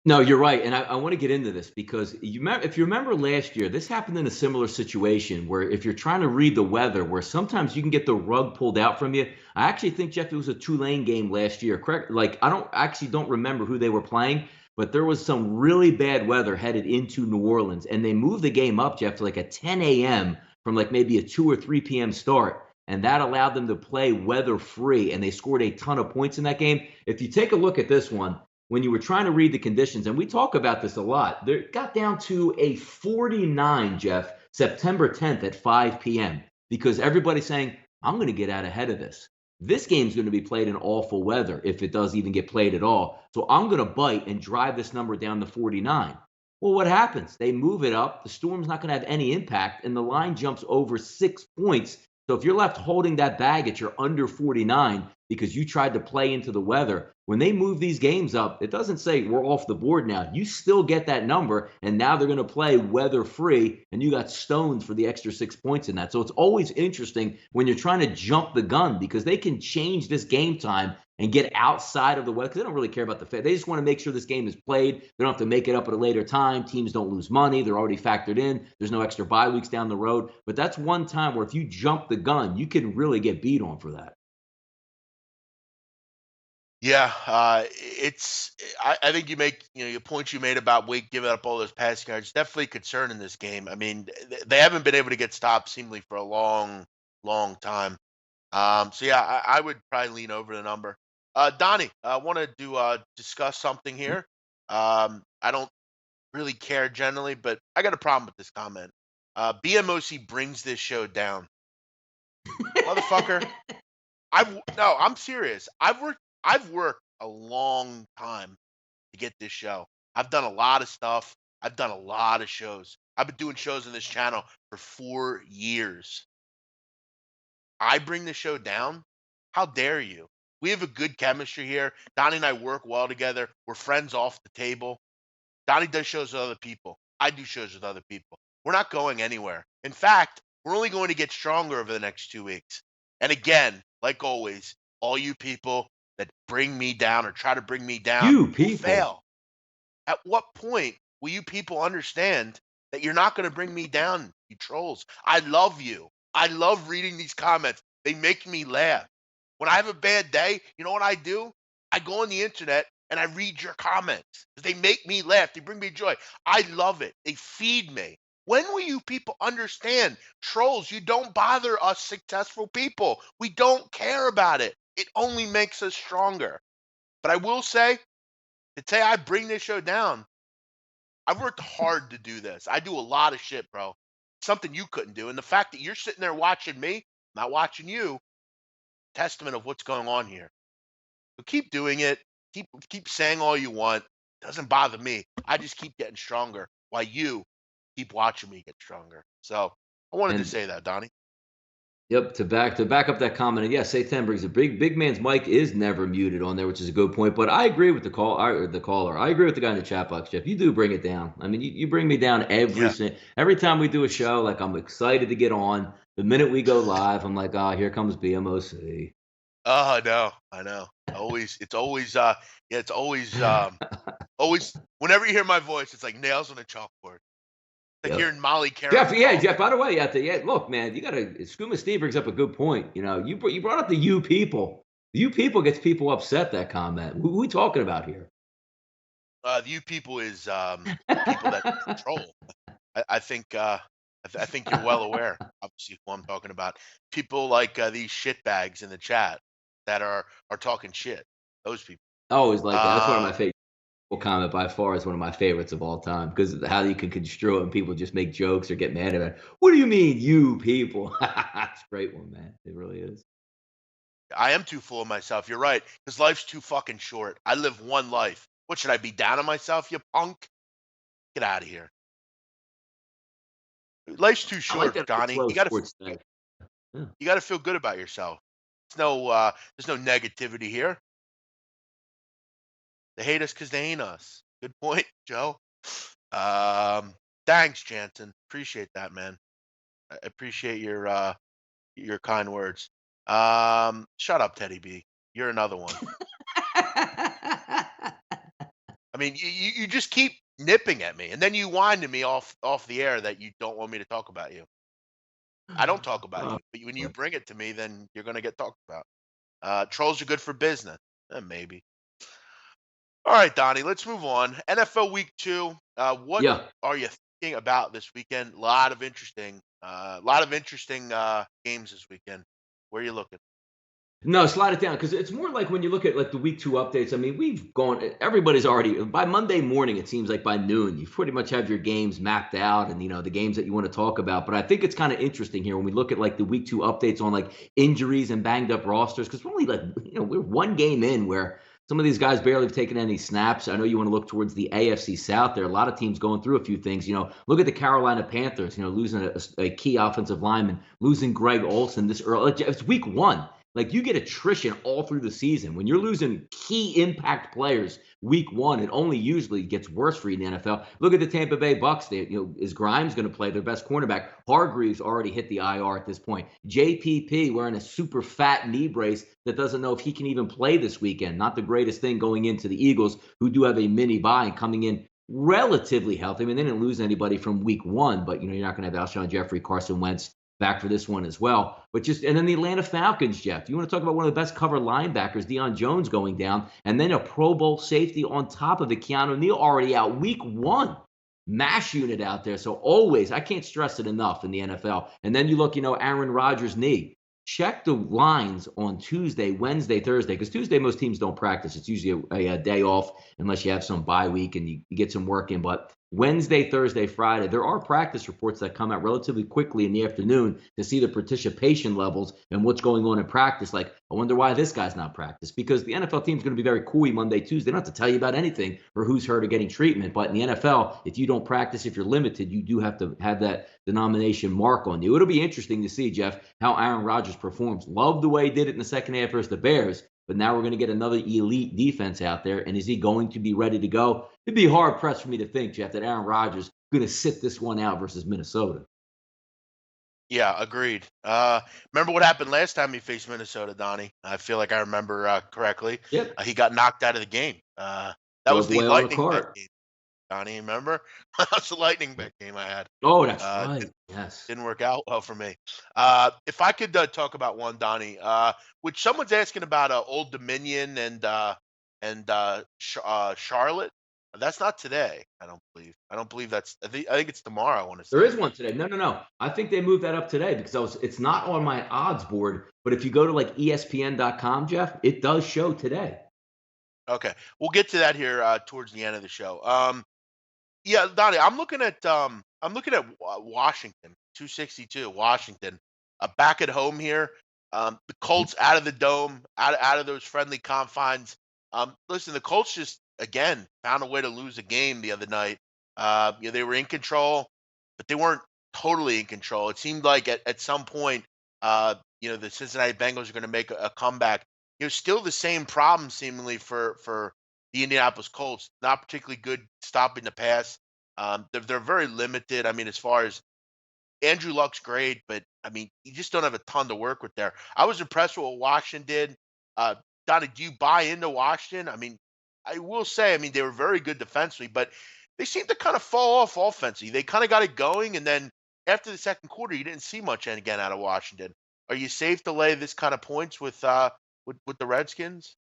No, you're right, and I want to get into this because if you remember last year, this happened in a similar situation where if you're trying to read the weather, where sometimes you can get the rug pulled out from you. I actually think, Jeff, it was a Tulane game last year. Correct? Like I don't remember who they were playing, but there was some really bad weather headed into New Orleans, and they moved the game up, Jeff, to like a 10 a.m. from like maybe a 2 or 3 p.m. start. And that allowed them to play weather free, and they scored a ton of points in that game. If you take a look at this one, when you were trying to read the conditions, and we talk about this a lot, there got down to a 49, Jeff, September 10th at 5 p.m. because everybody's saying, I'm going to get out ahead of this. This game's going to be played in awful weather if it does even get played at all. So I'm going to bite and drive this number down to 49. Well, what happens? They move it up. The storm's not going to have any impact, and the line jumps over 6 points. So if you're left holding that bag at your under 49 because you tried to play into the weather, when they move these games up, it doesn't say we're off the board now. You still get that number, and now they're going to play weather free, and you got stoned for the extra 6 points in that. So it's always interesting when you're trying to jump the gun because they can change this game time and get outside of the weather because they don't really care about the fit. They just want to make sure this game is played. They don't have to make it up at a later time. Teams don't lose money. They're already factored in. There's no extra bye weeks down the road. But that's one time where if you jump the gun, you can really get beat on for that. Yeah, I think you make your points you made about Wake giving up all those passing yards definitely concern in this game. I mean, they haven't been able to get stopped seemingly for a long, long time. So yeah, I would probably lean over the number. Donnie, I wanted to discuss something here. I don't really care generally, but I got a problem with this comment. BMOC brings this show down, motherfucker. No, I'm serious. I've worked a long time to get this show. I've done a lot of stuff. I've done a lot of shows. I've been doing shows on this channel for 4 years. I bring the show down? How dare you? We have a good chemistry here. Donnie and I work well together. We're friends off the table. Donnie does shows with other people. I do shows with other people. We're not going anywhere. In fact, we're only going to get stronger over the next 2 weeks. And again, like always, all you people that bring me down or try to bring me down You will people. fail. At what point will you people understand that you're not going to bring me down, you trolls? I love you. I love reading these comments. They make me laugh. When I have a bad day, you know what I do? I go on the internet and I read your comments. They make me laugh. They bring me joy. I love it. They feed me. When will you people understand? Trolls, you don't bother us successful people. We don't care about it. It only makes us stronger. But I will say, to say I bring this show down, I've worked hard to do this. I do a lot of shit, bro. Something you couldn't do. And the fact that you're sitting there watching me, not watching you, testament of what's going on here. So keep doing it. Keep saying all you want. Doesn't bother me. I just keep getting stronger while you keep watching me get stronger. So I wanted to And say that, Donnie. yep, to back up that comment, and yes, Say brings a big man's mic is never muted on there, which is a good point. But I agree with the caller. I agree with the guy in the chat box, Jeff. You do bring it down. I mean, you bring me down Yeah. every time we do a show. Like I'm excited to get on. The minute we go live, I'm like, here comes BMOC. Oh, I know. It's always yeah, it's always whenever you hear my voice, it's like nails on a chalkboard. Like Yep. hearing Molly Jeff, Caron yeah, talk. Jeff. By the way, look, man, you gotta. Scuba Steve brings up a good point. You brought up the you people. The you people gets people upset. That comment. Who we talking about here? You people is people that troll. I think I think you're well aware, obviously, who I'm talking about. People like these shitbags in the chat that are talking shit. Those people. I always like that. That's one of my Um, favorite comment by far. Is one of my favorites of all time because of how you can construe it and people just make jokes or get mad about it. What do you mean, you people? It's a great one, man. It really is. I am too full of myself. You're right, because life's too fucking short. I live one life. What should I be down on myself, you punk? Get out of here. Life's too I like short, that Donnie. flow You gotta sports day. Yeah. you gotta feel good about yourself. There's no negativity here. They hate us because they ain't us. Good point, Joe. Um, thanks, Jansen. Appreciate that, man. I appreciate your kind words. Shut up, Teddy B. You're another one. I mean, you just keep nipping at me, and then you whine to me off the air that you don't want me to talk about you. I don't talk about Uh, you, but when you bring it to me, then you're gonna get talked about. Trolls are good for business. Maybe. All right, Donnie, let's move on. NFL Week 2. What yeah. are you thinking about this weekend? Lot of interesting games this weekend. Where are you looking? No, slide it down because it's more like when you look at like the week 2 updates. I mean, we've gone. Everybody's already by Monday morning. It seems like by noon, you pretty much have your games mapped out, and the games that you want to talk about. But I think it's kind of interesting here when we look at like the week 2 updates on like injuries and banged up rosters because we're only like we're one game in where some of these guys barely have taken any snaps. I know you want to look towards the AFC South. There are a lot of teams going through a few things. Look at the Carolina Panthers. Losing a key offensive lineman, losing Greg Olsen this early. It's week 1. Like you get attrition all through the season. When you're losing key impact players week 1, it only usually gets worse for you in the NFL. Look at the Tampa Bay Bucks. Is Grimes going to play their best cornerback? Hargreaves already hit the IR at this point. JPP wearing a super fat knee brace that doesn't know if he can even play this weekend. Not the greatest thing going into the Eagles, who do have a mini bye and coming in relatively healthy. I mean, they didn't lose anybody from week 1, but you're not going to have Alshon Jeffrey, Carson Wentz back for this one as well. But and then the Atlanta Falcons, Jeff. You want to talk about one of the best cover linebackers, Deion Jones going down, and then a Pro Bowl safety on top of it, Keanu Neal already out week 1. Mash unit out there. So always, I can't stress it enough in the NFL. And then you look, Aaron Rodgers' knee. Check the lines on Tuesday, Wednesday, Thursday, because Tuesday most teams don't practice. It's usually a day off unless you have some bye week and you get some work in. But Wednesday, Thursday, Friday, there are practice reports that come out relatively quickly in the afternoon to see the participation levels and what's going on in practice. Like, I wonder why this guy's not practiced, because the NFL team's going to be very coy Monday, Tuesday. They don't have to tell you about anything or who's hurt or getting treatment. But in the NFL, if you don't practice, if you're limited, you do have to have that denomination mark on you. It'll be interesting to see, Jeff, how Aaron Rodgers performs. Love the way he did it in the second half versus the Bears. But now we're going to get another elite defense out there. And is he going to be ready to go? It'd be hard pressed for me to think, Jeff, that Aaron Rodgers is going to sit this one out versus Minnesota. Yeah, agreed. Remember what happened last time he faced Minnesota, Donnie? I feel like I remember correctly. Yep. He got knocked out of the game. That Throw was the the way on the Lightning bet cart. game, Donnie. Remember? That was the Lightning bet game I had. Oh, that's Uh, right. Yes. Didn't work out well for me. If I could talk about one, Donnie, which someone's asking about Old Dominion and Charlotte. That's not today. I don't believe. I don't believe that's. I think it's tomorrow. I want to There say. is one today. No. I think they moved that up today because it's not on my odds board. But if you go to like ESPN.com, Jeff, it does show today. Okay, we'll get to that here towards the end of the show. Yeah, Donnie, I'm looking at Washington, 262, Washington, back at home here. The Colts out of the dome, out of those friendly confines. Listen, the Colts just again found a way to lose a game the other night. They were in control, but they weren't totally in control. It seemed like at some point, the Cincinnati Bengals are going to make a comeback. Still the same problem seemingly for the Indianapolis Colts. Not particularly good stopping the pass. They're very limited. I mean, as far as Andrew Luck's great, but I mean, you just don't have a ton to work with there. I was impressed with what Washington did. Uh, Donnie, do you buy into Washington? I mean, I will say, I mean, they were very good defensively, but they seemed to kind of fall off offensively. They kind of got it going, and then after the second quarter, you didn't see much again out of Washington. Are you safe to lay this kind of points with the Redskins?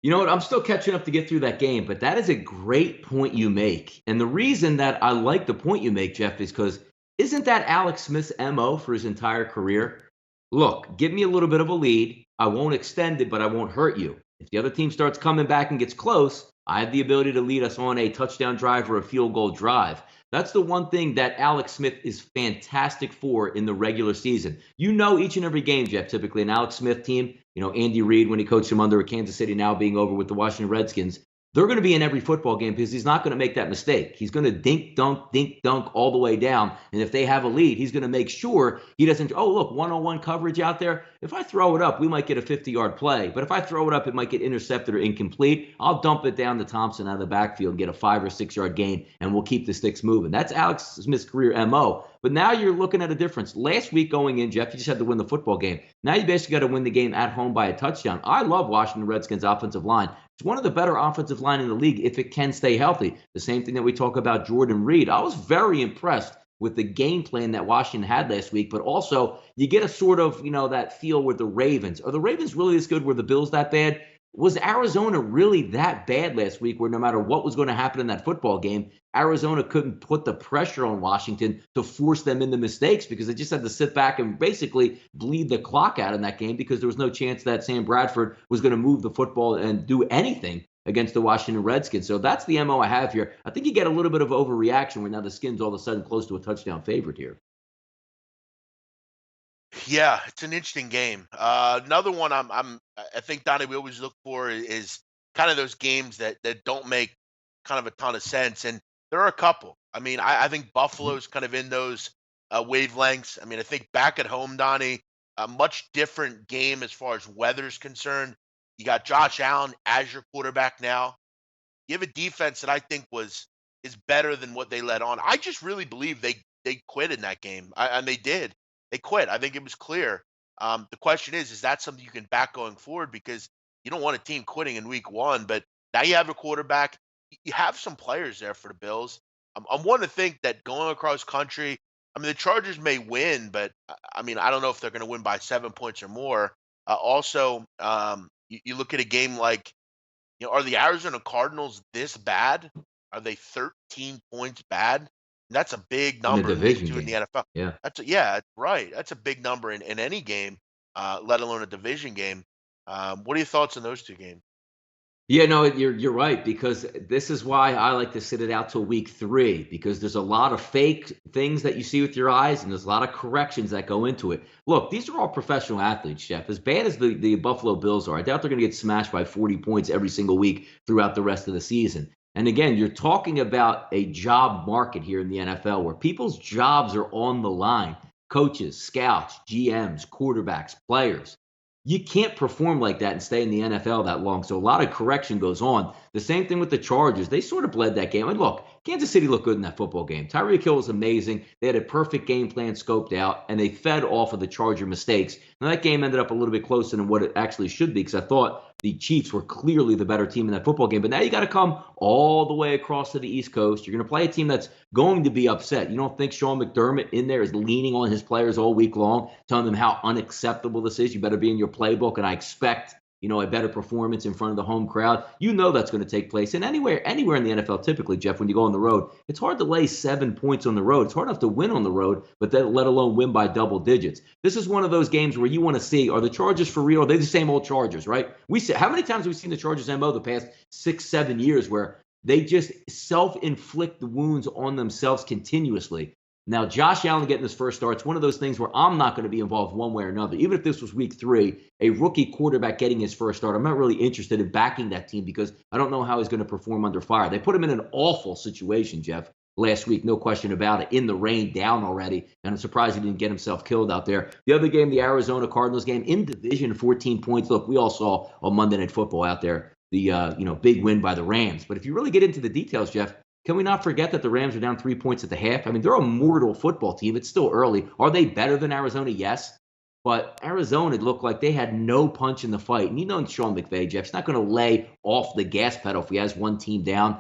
You know what? I'm still catching up to get through that game, but that is a great point you make. And the reason that I like the point you make, Jeff, is because isn't that Alex Smith's MO for his entire career? Look, give me a little bit of a lead. I won't extend it, but I won't hurt you. If the other team starts coming back and gets close, I have the ability to lead us on a touchdown drive or a field goal drive. That's the one thing that Alex Smith is fantastic for in the regular season. You know, each and every game, Jeff, typically an Alex Smith team, Andy Reid, when he coached him under Kansas City, now being over with the Washington Redskins, they're going to be in every football game because he's not going to make that mistake. He's going to dink, dunk all the way down. And if they have a lead, he's going to make sure he doesn't, oh, look, 1-on-1 coverage out there. If I throw it up, we might get a 50-yard play. But if I throw it up, it might get intercepted or incomplete. I'll dump it down to Thompson out of the backfield and get a 5 or 6 yard gain, and we'll keep the sticks moving. That's Alex Smith's career MO. But now you're looking at a difference. Last week going in, Jeff, you just had to win the football game. Now you basically got to win the game at home by a touchdown. I love Washington Redskins' offensive line. It's one of the better offensive line in the league if it can stay healthy. The same thing that we talk about Jordan Reed. I was very impressed with the game plan that Washington had last week, but also you get a sort of, that feel with the Ravens. Are the Ravens really as good? Were the Bills that bad? Was Arizona really that bad last week where no matter what was going to happen in that football game, Arizona couldn't put the pressure on Washington to force them into mistakes because they just had to sit back and basically bleed the clock out in that game because there was no chance that Sam Bradford was going to move the football and do anything against the Washington Redskins. So that's the MO I have here. I think you get a little bit of overreaction where now the Skins all of a sudden close to a touchdown favorite here. Yeah, it's an interesting game. Another one I think Donnie we always look for is kind of those games that don't make kind of a ton of sense, and there are a couple. I mean, I think Buffalo's kind of in those wavelengths. I mean, I think back at home, Donnie, a much different game as far as weather's concerned. You got Josh Allen as your quarterback now. You have a defense that I think is better than what they let on. I just really believe they quit in that game, and they did. They quit. I think it was clear. The question is that something you can back going forward? Because you don't want a team quitting in week one, but now you have a quarterback. You have some players there for the Bills. I'm one to think that going across country, I mean, the Chargers may win, but I mean, I don't know if they're going to win by 7 points or more. Also, you look at a game like, are the Arizona Cardinals this bad? Are they 13 points bad? That's a big In the number in week division two in the game. NFL. Yeah. Yeah, right. That's a big number in any game, let alone a division game. What are your thoughts on those two games? Yeah, no, you're right because this is why I like to sit it out till week 3 because there's a lot of fake things that you see with your eyes and there's a lot of corrections that go into it. Look, these are all professional athletes, Jeff. As bad as the Buffalo Bills are, I doubt they're going to get smashed by 40 points every single week throughout the rest of the season. And again, you're talking about a job market here in the NFL where people's jobs are on the line. Coaches, scouts, GMs, quarterbacks, players. You can't perform like that and stay in the NFL that long. So a lot of correction goes on. The same thing with the Chargers. They sort of bled that game. And look, Kansas City looked good in that football game. Tyreek Hill was amazing. They had a perfect game plan scoped out, and they fed off of the Charger mistakes. Now that game ended up a little bit closer than what it actually should be because I thought the Chiefs were clearly the better team in that football game. But now you got to come all the way across to the East Coast. You're going to play a team that's going to be upset. You don't think Sean McDermott in there is leaning on his players all week long, telling them how unacceptable this is? You better be in your playbook, and I expect a better performance in front of the home crowd. You know that's going to take place. And anywhere in the NFL, typically, Jeff, when you go on the road, it's hard to lay 7 points on the road. It's hard enough to win on the road, but then let alone win by double digits. This is one of those games where you want to see, are the Chargers for real? Are they the same old Chargers, right? How many times have we seen the Chargers MO the past 6-7 years where they just self-inflict the wounds on themselves continuously? Now, Josh Allen getting his first start, it's one of those things where I'm not going to be involved one way or another. Even if this was week 3, a rookie quarterback getting his first start, I'm not really interested in backing that team because I don't know how he's going to perform under fire. They put him in an awful situation, Jeff, last week, no question about it, in the rain, down already, and I'm surprised he didn't get himself killed out there. The other game, the Arizona Cardinals game, in division, 14 points. Look, we all saw on Monday Night Football out there the big win by the Rams. But if you really get into the details, Jeff, can we not forget that the Rams are down 3 points at the half? I mean, they're a mortal football team. It's still early. Are they better than Arizona? Yes. But Arizona looked like they had no punch in the fight. And you know Sean McVay, Jeff, he's not going to lay off the gas pedal if he has one team down.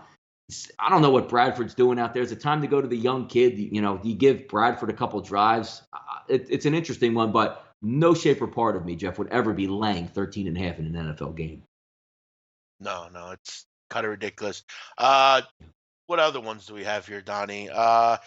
I don't know what Bradford's doing out there. Is it time to go to the young kid? Do you give Bradford a couple drives? It's an interesting one, but no shape or part of me, Jeff, would ever be laying 13.5 in an NFL game. No, it's kind of ridiculous. What other ones do we have here, Donnie? But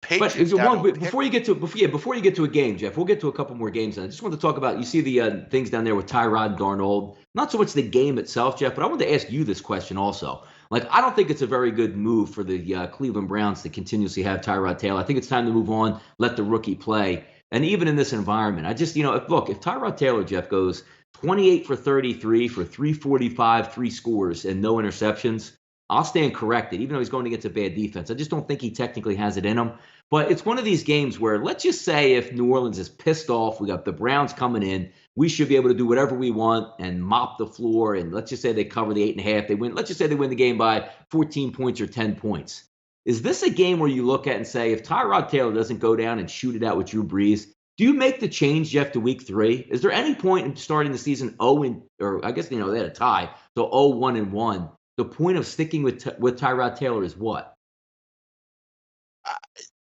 Patriots down. Before you get to a game, Jeff, we'll get to a couple more games. I just want to talk about, you see things down there with Tyrod and Darnold. Not so much the game itself, Jeff, but I wanted to ask you this question also. Like, I don't think it's a very good move for the Cleveland Browns to continuously have Tyrod Taylor. I think it's time to move on, let the rookie play. And even in this environment, I just, if Tyrod Taylor, Jeff, goes 28 for 33 for 345, three scores, and no interceptions, I'll stand corrected, even though he's going against a bad defense. I just don't think he technically has it in him. But it's one of these games where, let's just say if New Orleans is pissed off, we got the Browns coming in, we should be able to do whatever we want and mop the floor. And let's just say they cover the 8.5. They win. Let's just say they win the game by 14 points or 10 points. Is this a game where you look at and say, if Tyrod Taylor doesn't go down and shoot it out with Drew Brees, do you make the change, Jeff, to week 3? Is there any point in starting the season 0 or I guess they had a tie, so 0-1-1? The point of sticking with Tyrod Taylor is what?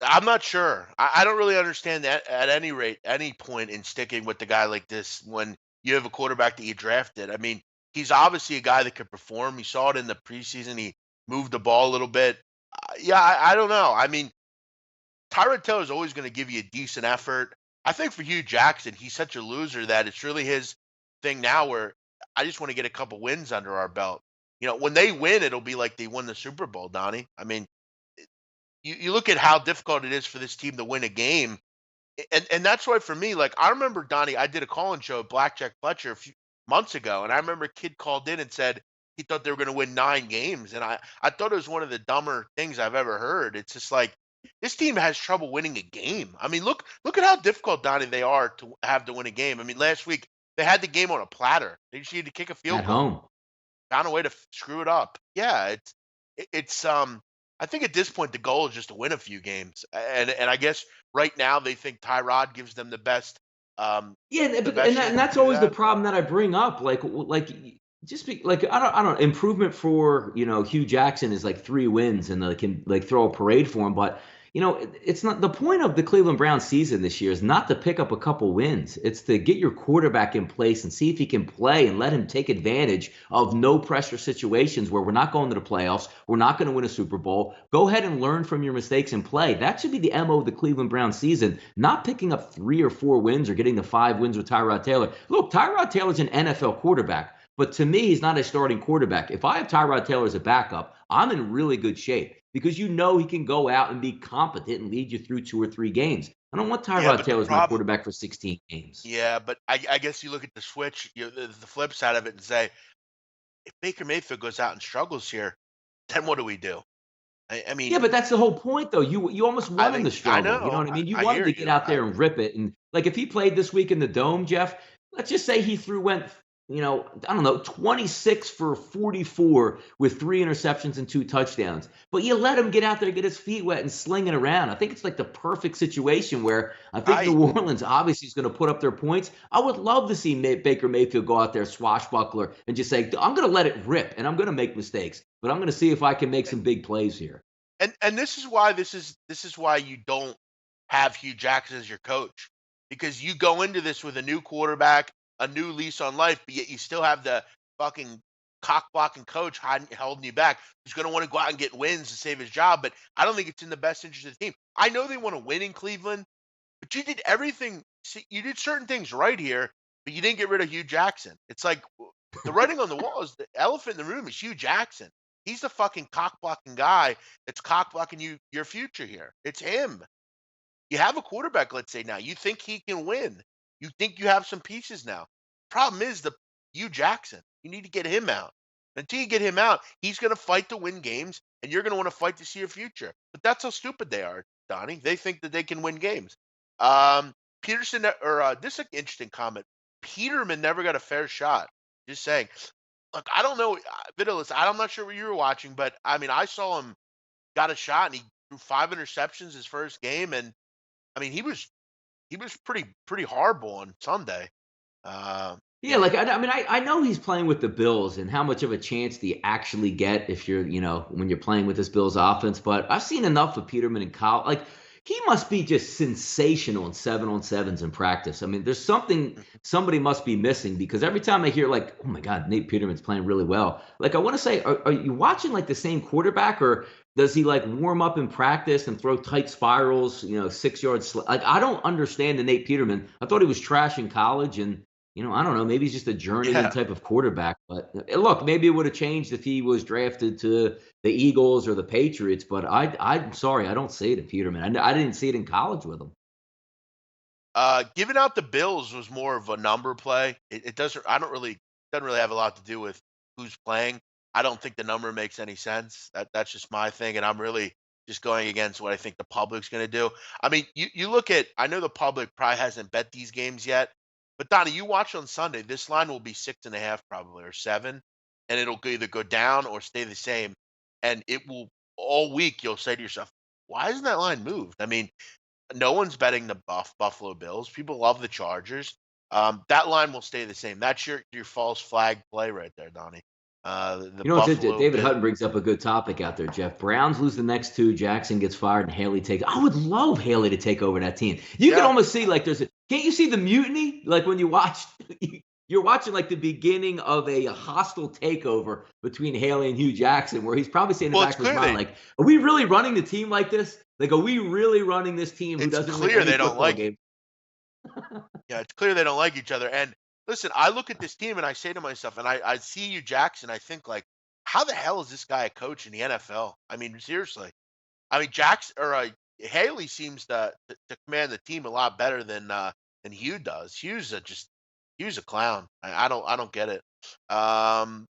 I'm not sure. I don't really understand that at any rate, any point in sticking with the guy like this when you have a quarterback that you drafted. I mean, he's obviously a guy that could perform. You saw it in the preseason. He moved the ball a little bit. Yeah, I don't know. I mean, Tyrod Taylor is always going to give you a decent effort. I think for Hugh Jackson, he's such a loser that it's really his thing now where I just want to get a couple wins under our belt. When they win, it'll be like they won the Super Bowl, Donnie. I mean, you look at how difficult it is for this team to win a game. And that's why for me, like I remember Donnie, I did a call-in show at Blackjack Fletcher a few months ago, and I remember a kid called in and said he thought they were going to win 9 games. And I thought it was one of the dumber things I've ever heard. It's just like this team has trouble winning a game. I mean, look at how difficult, Donnie, they are to have to win a game. I mean, last week they had the game on a platter. They just needed to kick a At field goal, home. found a way to screw it up. Yeah, it's I think at this point the goal is just to win a few games, and I guess right now they think Tyrod gives them Yeah, the but best and chance that's to do always the that. problem that I bring up. Just be like I don't improvement for Hugh Jackson is like 3 wins and they can like throw a parade for him, but it's not the point of the Cleveland Browns season this year is not to pick up a couple wins. It's to get your quarterback in place and see if he can play and let him take advantage of no pressure situations where we're not going to the playoffs, we're not going to win a Super Bowl. Go ahead and learn from your mistakes and play. That should be the MO of the Cleveland Browns season, not picking up 3 or 4 wins or getting the 5 wins with Tyrod Taylor. Look, Tyrod Taylor's an NFL quarterback. But to me, he's not a starting quarterback. If I have Tyrod Taylor as a backup, I'm in really good shape because he can go out and be competent and lead you through 2 or 3 games. I don't want Yeah, Tyrod but the Taylor as my problem, quarterback for 16 games. yeah, but I guess you look at the switch, the flip side of it, and say if Baker Mayfield goes out and struggles here, then what do we do? I Yeah, mean, but that's the whole point, though. You almost I want him think to I struggle. You know know, what I mean? You I want him hear to get you. out there and rip it. And like if he played this week in the dome, Jeff, let's just say he went, I don't know, 26 for 44 with 3 interceptions and 2 touchdowns. But you let him get out there, get his feet wet, and sling it around. I think it's like the perfect situation where I think I New Orleans obviously is going to put up their points. I would love to see Baker Mayfield go out there, swashbuckler, and just say, I'm going to let it rip, and I'm going to make mistakes, but I'm going to see if I can make some big plays here. and this is why you don't have Hugh Jackson as your coach because you go into this with a new quarterback, a new lease on life, but yet you still have the fucking cock blocking coach holding you back who's going to want to go out and get wins to save his job. But I don't think it's in the best interest of the team. I know they want to win in Cleveland, but you did everything. See, you did certain things right here, but you didn't get rid of Hugh Jackson. It's like the writing on the wall is the elephant in the room is Hugh Jackson. He's the fucking cock blocking guy that's cock blocking your future here. It's him. You have a quarterback, let's say now. You think he can win. You think you have some pieces now. Problem is the Hugh Jackson. You need to get him out. Until you get him out, he's going to fight to win games, and you're going to want to fight to see your future. But that's how stupid they are, Donnie. They think that they can win games. Um, Peterson, or this is an interesting comment. Peterman never got a fair shot. Just saying. Look, I don't know, Vitalis. I'm not sure what you were watching, but I mean, I saw him got a shot, and he threw 5 interceptions his first game, and I mean, he was pretty horrible on Sunday. Yeah, You know, like I mean, I know he's playing with the Bills, and how much of a chance do you actually get if you're, when you're playing with this Bills offense? But I've seen enough of Peterman in college. Like he must be just sensational in 7-on-7s in practice. I mean, there's something mhm. somebody must be missing because every time I hear like, oh my God, Nate Peterman's playing really well. Like I want to say, are you watching like the same quarterback, or does he like warm up in practice and throw tight spirals, 6 yards? Like I don't understand the Nate Peterman. I thought he was trash in college, and I don't know. Maybe he's just a journeyman Yeah. type of quarterback. But look, maybe it would have changed if he was drafted to the Eagles or the Patriots. But I'm sorry, I don't see it in Peterman. I didn't see it in college with him. Giving out the Bills was more of a number play. It doesn't. I don't really doesn't really have a lot to do with who's playing. I don't think the number makes any sense. That's just my thing, and I'm really just going against what I think the public's going to do. I mean, you look at. I know the public probably hasn't bet these games yet, but Donnie, you watch on Sunday. This line will be 6.5 probably or 7, and it'll either go down or stay the same. And it will all week. You'll say to yourself, "Why isn't that line moved?" I mean, no one's betting the Buffalo Bills. People love the Chargers. That line will stay the same. That's your false flag play right there, Donnie. The It's Buffalo David Bill. Hutton brings up a good topic out there, Jeff. Browns lose the next two. Jackson gets fired, and Haley takes. I would love Haley to take over that team. You can Yeah, almost see like there's a. Can't you see the mutiny? Like when you watch, you're watching like the beginning of a hostile takeover between Haley and Hugh Jackson, where he's probably saying in well, the it's back of his clear mind, they like, "Are we really running the team like this? Like, are we really running this team who it's doesn't win clear any they don't football like game?" yeah, it's clear they don't like each other. And listen, I look at this team and I say to myself, and I see you, Jackson. I think like, how the hell is this guy a coach in the NFL? I mean, seriously. I mean, Jackson or Haley seems to command the team a lot better than Hugh does. Hugh's a clown. I don't get it. And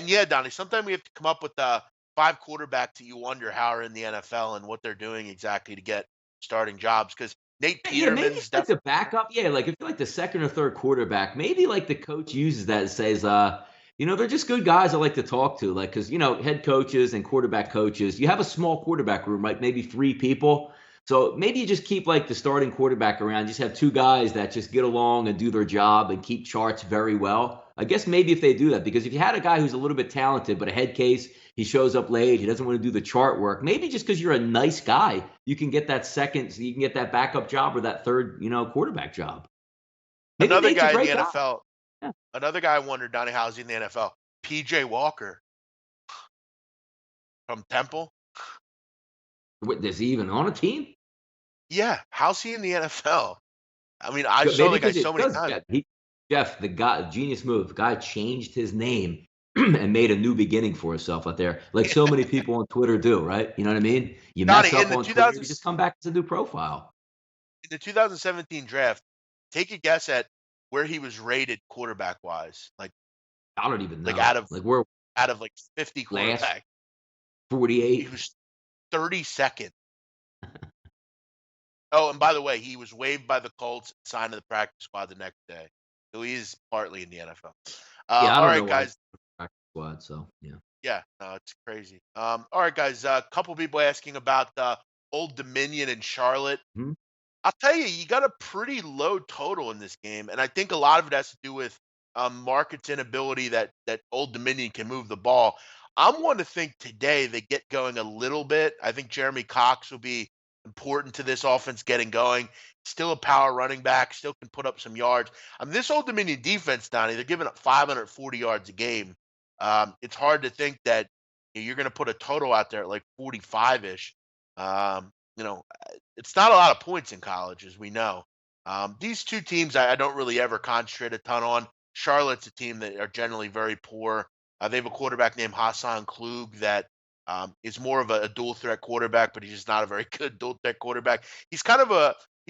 yeah, Donnie. Sometimes we have to come up with 5 quarterbacks that you wonder how are in the NFL and what they're doing exactly to get starting jobs. Because Nate Yeah, maybe Peterman's it's like the backup. Yeah, like if you're like the second or third quarterback, maybe like the coach uses that and says, they're just good guys I like to talk to. Like, because head coaches and quarterback coaches, you have a small quarterback room, like maybe 3 people. So maybe you just keep like the starting quarterback around. Just have 2 guys that just get along and do their job and keep charts very well. I guess maybe if they do that, because if you had a guy who's a little bit talented but a head case, he shows up late, he doesn't want to do the chart work. Maybe just because you're a nice guy, you can get that second, so you can get that backup job or that third, quarterback job. Maybe another Nate's a guy in the great guy. NFL. Yeah. Another guy I wondered, Donnie, how's he in the NFL? PJ Walker from Temple. What, is he even on a team? Yeah, how's he in the NFL? I mean, I saw Maybe the guy because so it many does. times. Jeff, the guy, genius move. The guy changed his name and made a new beginning for himself out there, like so many people on Twitter do. Right? You know what I mean? You mess Donnie, up on Twitter, you just come back as a new profile. in the 2017 draft, take a guess at where he was rated quarterback wise, I don't even like know. Like we're out of like 50 last quarterbacks. He 48. was 32nd. Oh, and by the way, he was waived by the Colts, signed to the practice squad the next day. So he is partly in the NFL. Yeah, I All don't know right, why guys. it's practice squad. So yeah. Yeah, no, it's crazy. All right, guys. A couple people asking about Old Dominion and Charlotte. Hmm? I'll tell you, you got a pretty low total in this game, and I think a lot of it has to do with Market's inability that Old Dominion can move the ball. I'm one to think today they get going a little bit. I think Jeremy Cox will be important to this offense getting going. Still a power running back, still can put up some yards. I mean, this Old Dominion defense, Donnie, they're giving up 540 yards a game. It's hard to think that you're going to put a total out there at like 45 ish. It's not a lot of points in college, as we know. These two teams I don't really ever concentrate a ton on. Charlotte's a team that are generally very poor. They have a quarterback named Hassan Klug that is more of a dual threat quarterback, but he's just not a very good dual threat quarterback. He's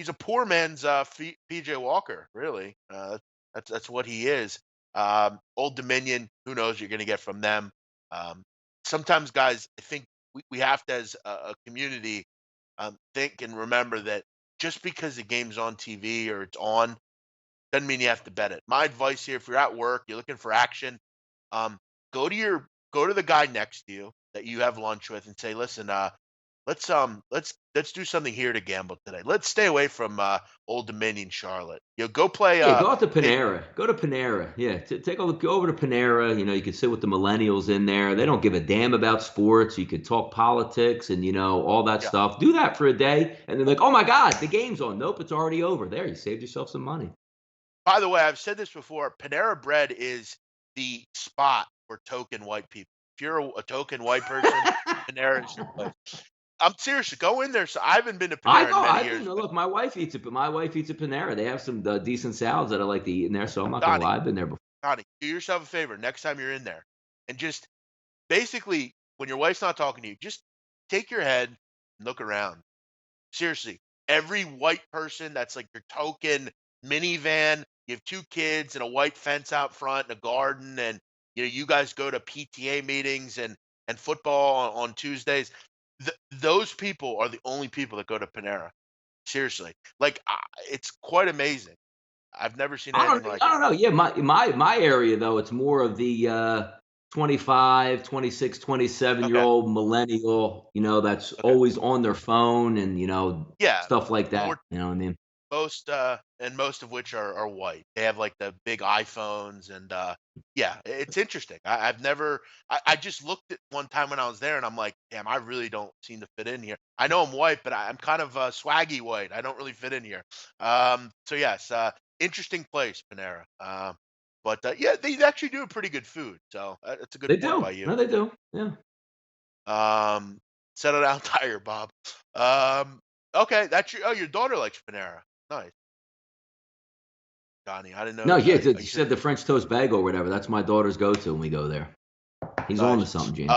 a poor man's PJ Walker, really. That's what he is. Old Dominion, who knows what you're going to get from them. Um, Sometimes, guys, I think we have to, as a community, think and remember that just because the game's on TV or it's on doesn't mean you have to bet it. My advice here, if you're at work, you're looking for action, um, go to the guy next to you that you have lunch with and say, listen, let's do something here to gamble today. Let's stay away from Old Dominion Charlotte. Go play Yeah, go out to pit. Panera. Go to Panera. Yeah, take a look. Go over to Panera. You could sit with the millennials in there. They don't give a damn about sports. You could talk politics and all that Yeah. stuff. Do that for a day, and they're like, "Oh my God, the game's on." Nope, it's already over. There, you saved yourself some money. By the way, I've said this before. Panera Bread is the spot for token white people. If you're a token white person, Panera is the place. I'm serious. Go in there. So I haven't been to I Panera go. in many I've been. years, but Look, my wife eats it. But my wife eats at Panera. They have some decent salads that I like to eat in there. So I'm not gonna Donnie, lie. I've been there before. Donnie, do yourself a favor next time you're in there, and just basically when your wife's not talking to you, just take your head and look around. Seriously, every white person that's like your token minivan. You have two kids and a white fence out front and a garden, and you guys go to PTA meetings and football on Tuesdays. Those people are the only people that go to Panera. Seriously, like it's quite amazing. I've never seen anything like I it. don't know. Yeah, my area though, it's more of the 25, 26, 27 year Okay, old millennial, that's okay, always on their phone and yeah, stuff like that. more You know what I mean? most of which are white. They have like the big iPhones and yeah, it's interesting. I've never I just looked at one time when I was there and I'm like, damn, I really don't seem to fit in here. I know I'm white, but I'm kind of swaggy white. I don't really fit in here. So yes, interesting place, Panera. But yeah, they actually do a pretty good food. So that's a good They point do. by you. No, they do. Yeah. Um, Settle down, Tiger Bob. Um, okay, that's your daughter likes Panera. Nice. Donnie, I didn't know. No, yeah, You you said said the French toast bagel or whatever. That's my daughter's go-to when we go there. He's on to nice. something, James.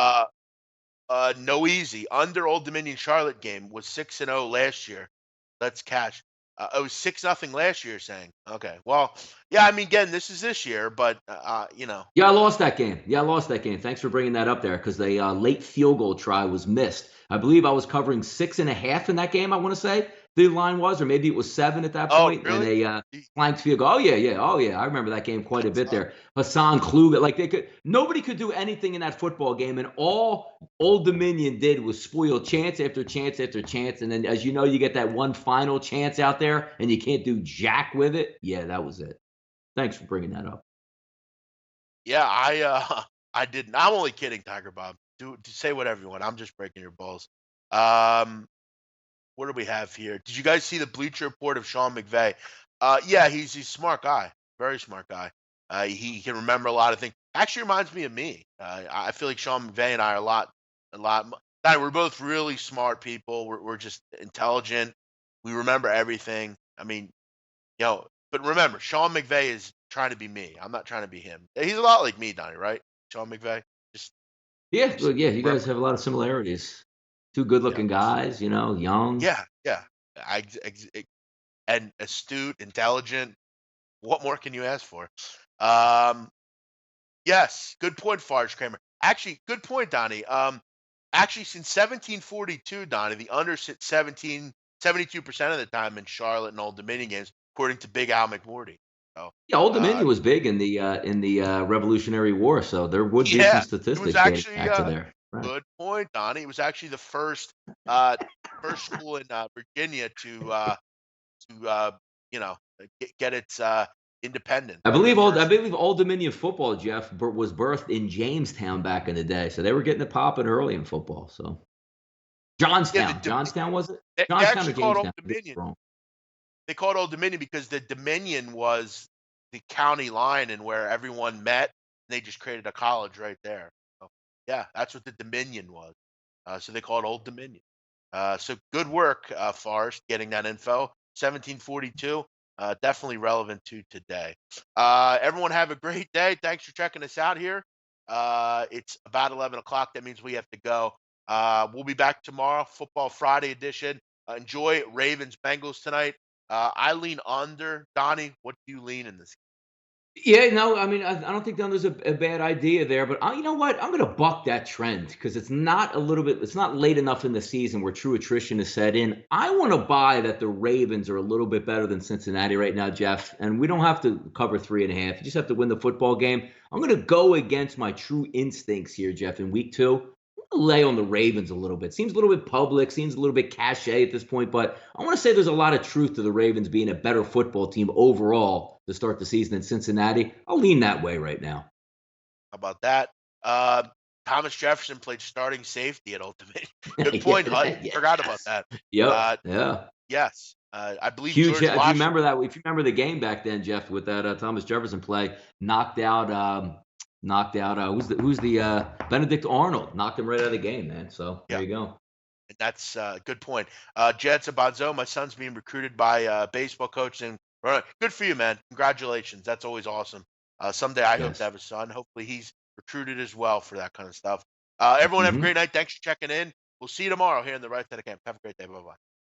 No easy. Under Old Dominion Charlotte game was 6-0 last year. Let's cash. It was 6-0 last year. Saying okay. Well, yeah. I mean, again, this is this year, but Yeah, I lost that game. Yeah, I lost that game. Thanks for bringing that up there because the late field goal try was missed. I believe I was covering 6.5 in that game. I want to say the line was, or maybe it was 7 at that oh, point, and really? a flanked field goal. Oh yeah, yeah, oh yeah. I remember that game quite a That's bit there. Hassan Kluge, like nobody could do anything in that football game, and all Old Dominion did was spoil chance after chance after chance, and then as you know, you get that one final chance out there, and you can't do jack with it. Yeah, that was it. Thanks for bringing that up. yeah. I didn't. I'm only kidding, Tiger Bob. Say whatever you want. I'm just breaking your balls. Um, what do we have here? Did you guys see the Bleacher Report of Sean McVay? Yeah, he's a smart guy, very smart guy. He can remember a lot of things. Actually, reminds me of me. I feel like Sean McVay and I are a lot. We're both really smart people. We're just intelligent. We remember everything. I mean, but remember, Sean McVay is trying to be me. I'm not trying to be him. He's a lot like me, Donnie, right? Sean McVay. Just, Yeah, just well, yeah, you guys remember. have a lot of similarities. Two Yeah, good-looking guys, young. yeah, yeah. I, ex- ex- and astute, intelligent. What more can you ask for? Um, yes, good point, Farge Kramer. Actually, good point, Donnie. Actually, since 1742, Donnie, the under sit 72% of the time in Charlotte and Old Dominion games, according to Big Al McMurdy. So, Yeah, Old uh, Dominion was big in the Revolutionary War, so there would be some yeah, it was statistics dating actually back to there. Right. good point, Donnie. It was actually the uh, first school in Virginia to get its independence. They were the I first. believe Old Dominion football, Jeff, was birthed in Jamestown back in the day, so they were getting it popping early in football. So Yeah, Johnstown was it? they Johnstown or actually called Old Jamestown? I think Dominion. it's wrong. They called Old Dominion because the Dominion was the county line and where everyone met. And they just created a college right there. So, yeah, that's what the Dominion was. So they called Old Dominion. So good work, Forrest, getting that info. 1742, definitely relevant to today. Everyone have a great day. Thanks for checking us out here. It's about 11 o'clock. That means we have to go. We'll be back tomorrow, Football Friday edition. Enjoy Ravens Bengals tonight. I lean under. Donnie, what do you lean in this? Yeah, no, I mean, I don't think there's a bad idea there, but you know what? I'm going to buck that trend because it's not late enough in the season where true attrition is set in. I want to buy that the Ravens are a little bit better than Cincinnati right now, Jeff, and we don't have to cover 3.5. You just have to win the football game. I'm going to go against my true instincts here, Jeff, in week 2. Lay on the Ravens a little bit. Seems a little bit public, seems a little bit cachet at this point, but I want to say there's a lot of truth to the Ravens being a better football team overall to start the season than Cincinnati. I'll lean that way right now. How about that? Uh, Thomas Jefferson played starting safety at Old Dominion. Good point, Hut. Yeah, Forgot about yes. that. Yep. Uh, Yeah. yes. I believe Huge. George If you remember Washington. that, if you remember the game back then, Jeff, with that Thomas Jefferson play, knocked out. Who's the Benedict Arnold knocked him right out of the game, man. So there Yeah. you go. And that's a good point. Jets and Bonzo, my son's being recruited by baseball coach, and good for you, man. Congratulations. That's always awesome. Someday I hope to Yes. have a son. Hopefully he's recruited as well for that kind of stuff. Everyone have a Hmm. great night. Thanks for checking in. We'll see you tomorrow here in the right side of camp. Have a great day. Bye bye.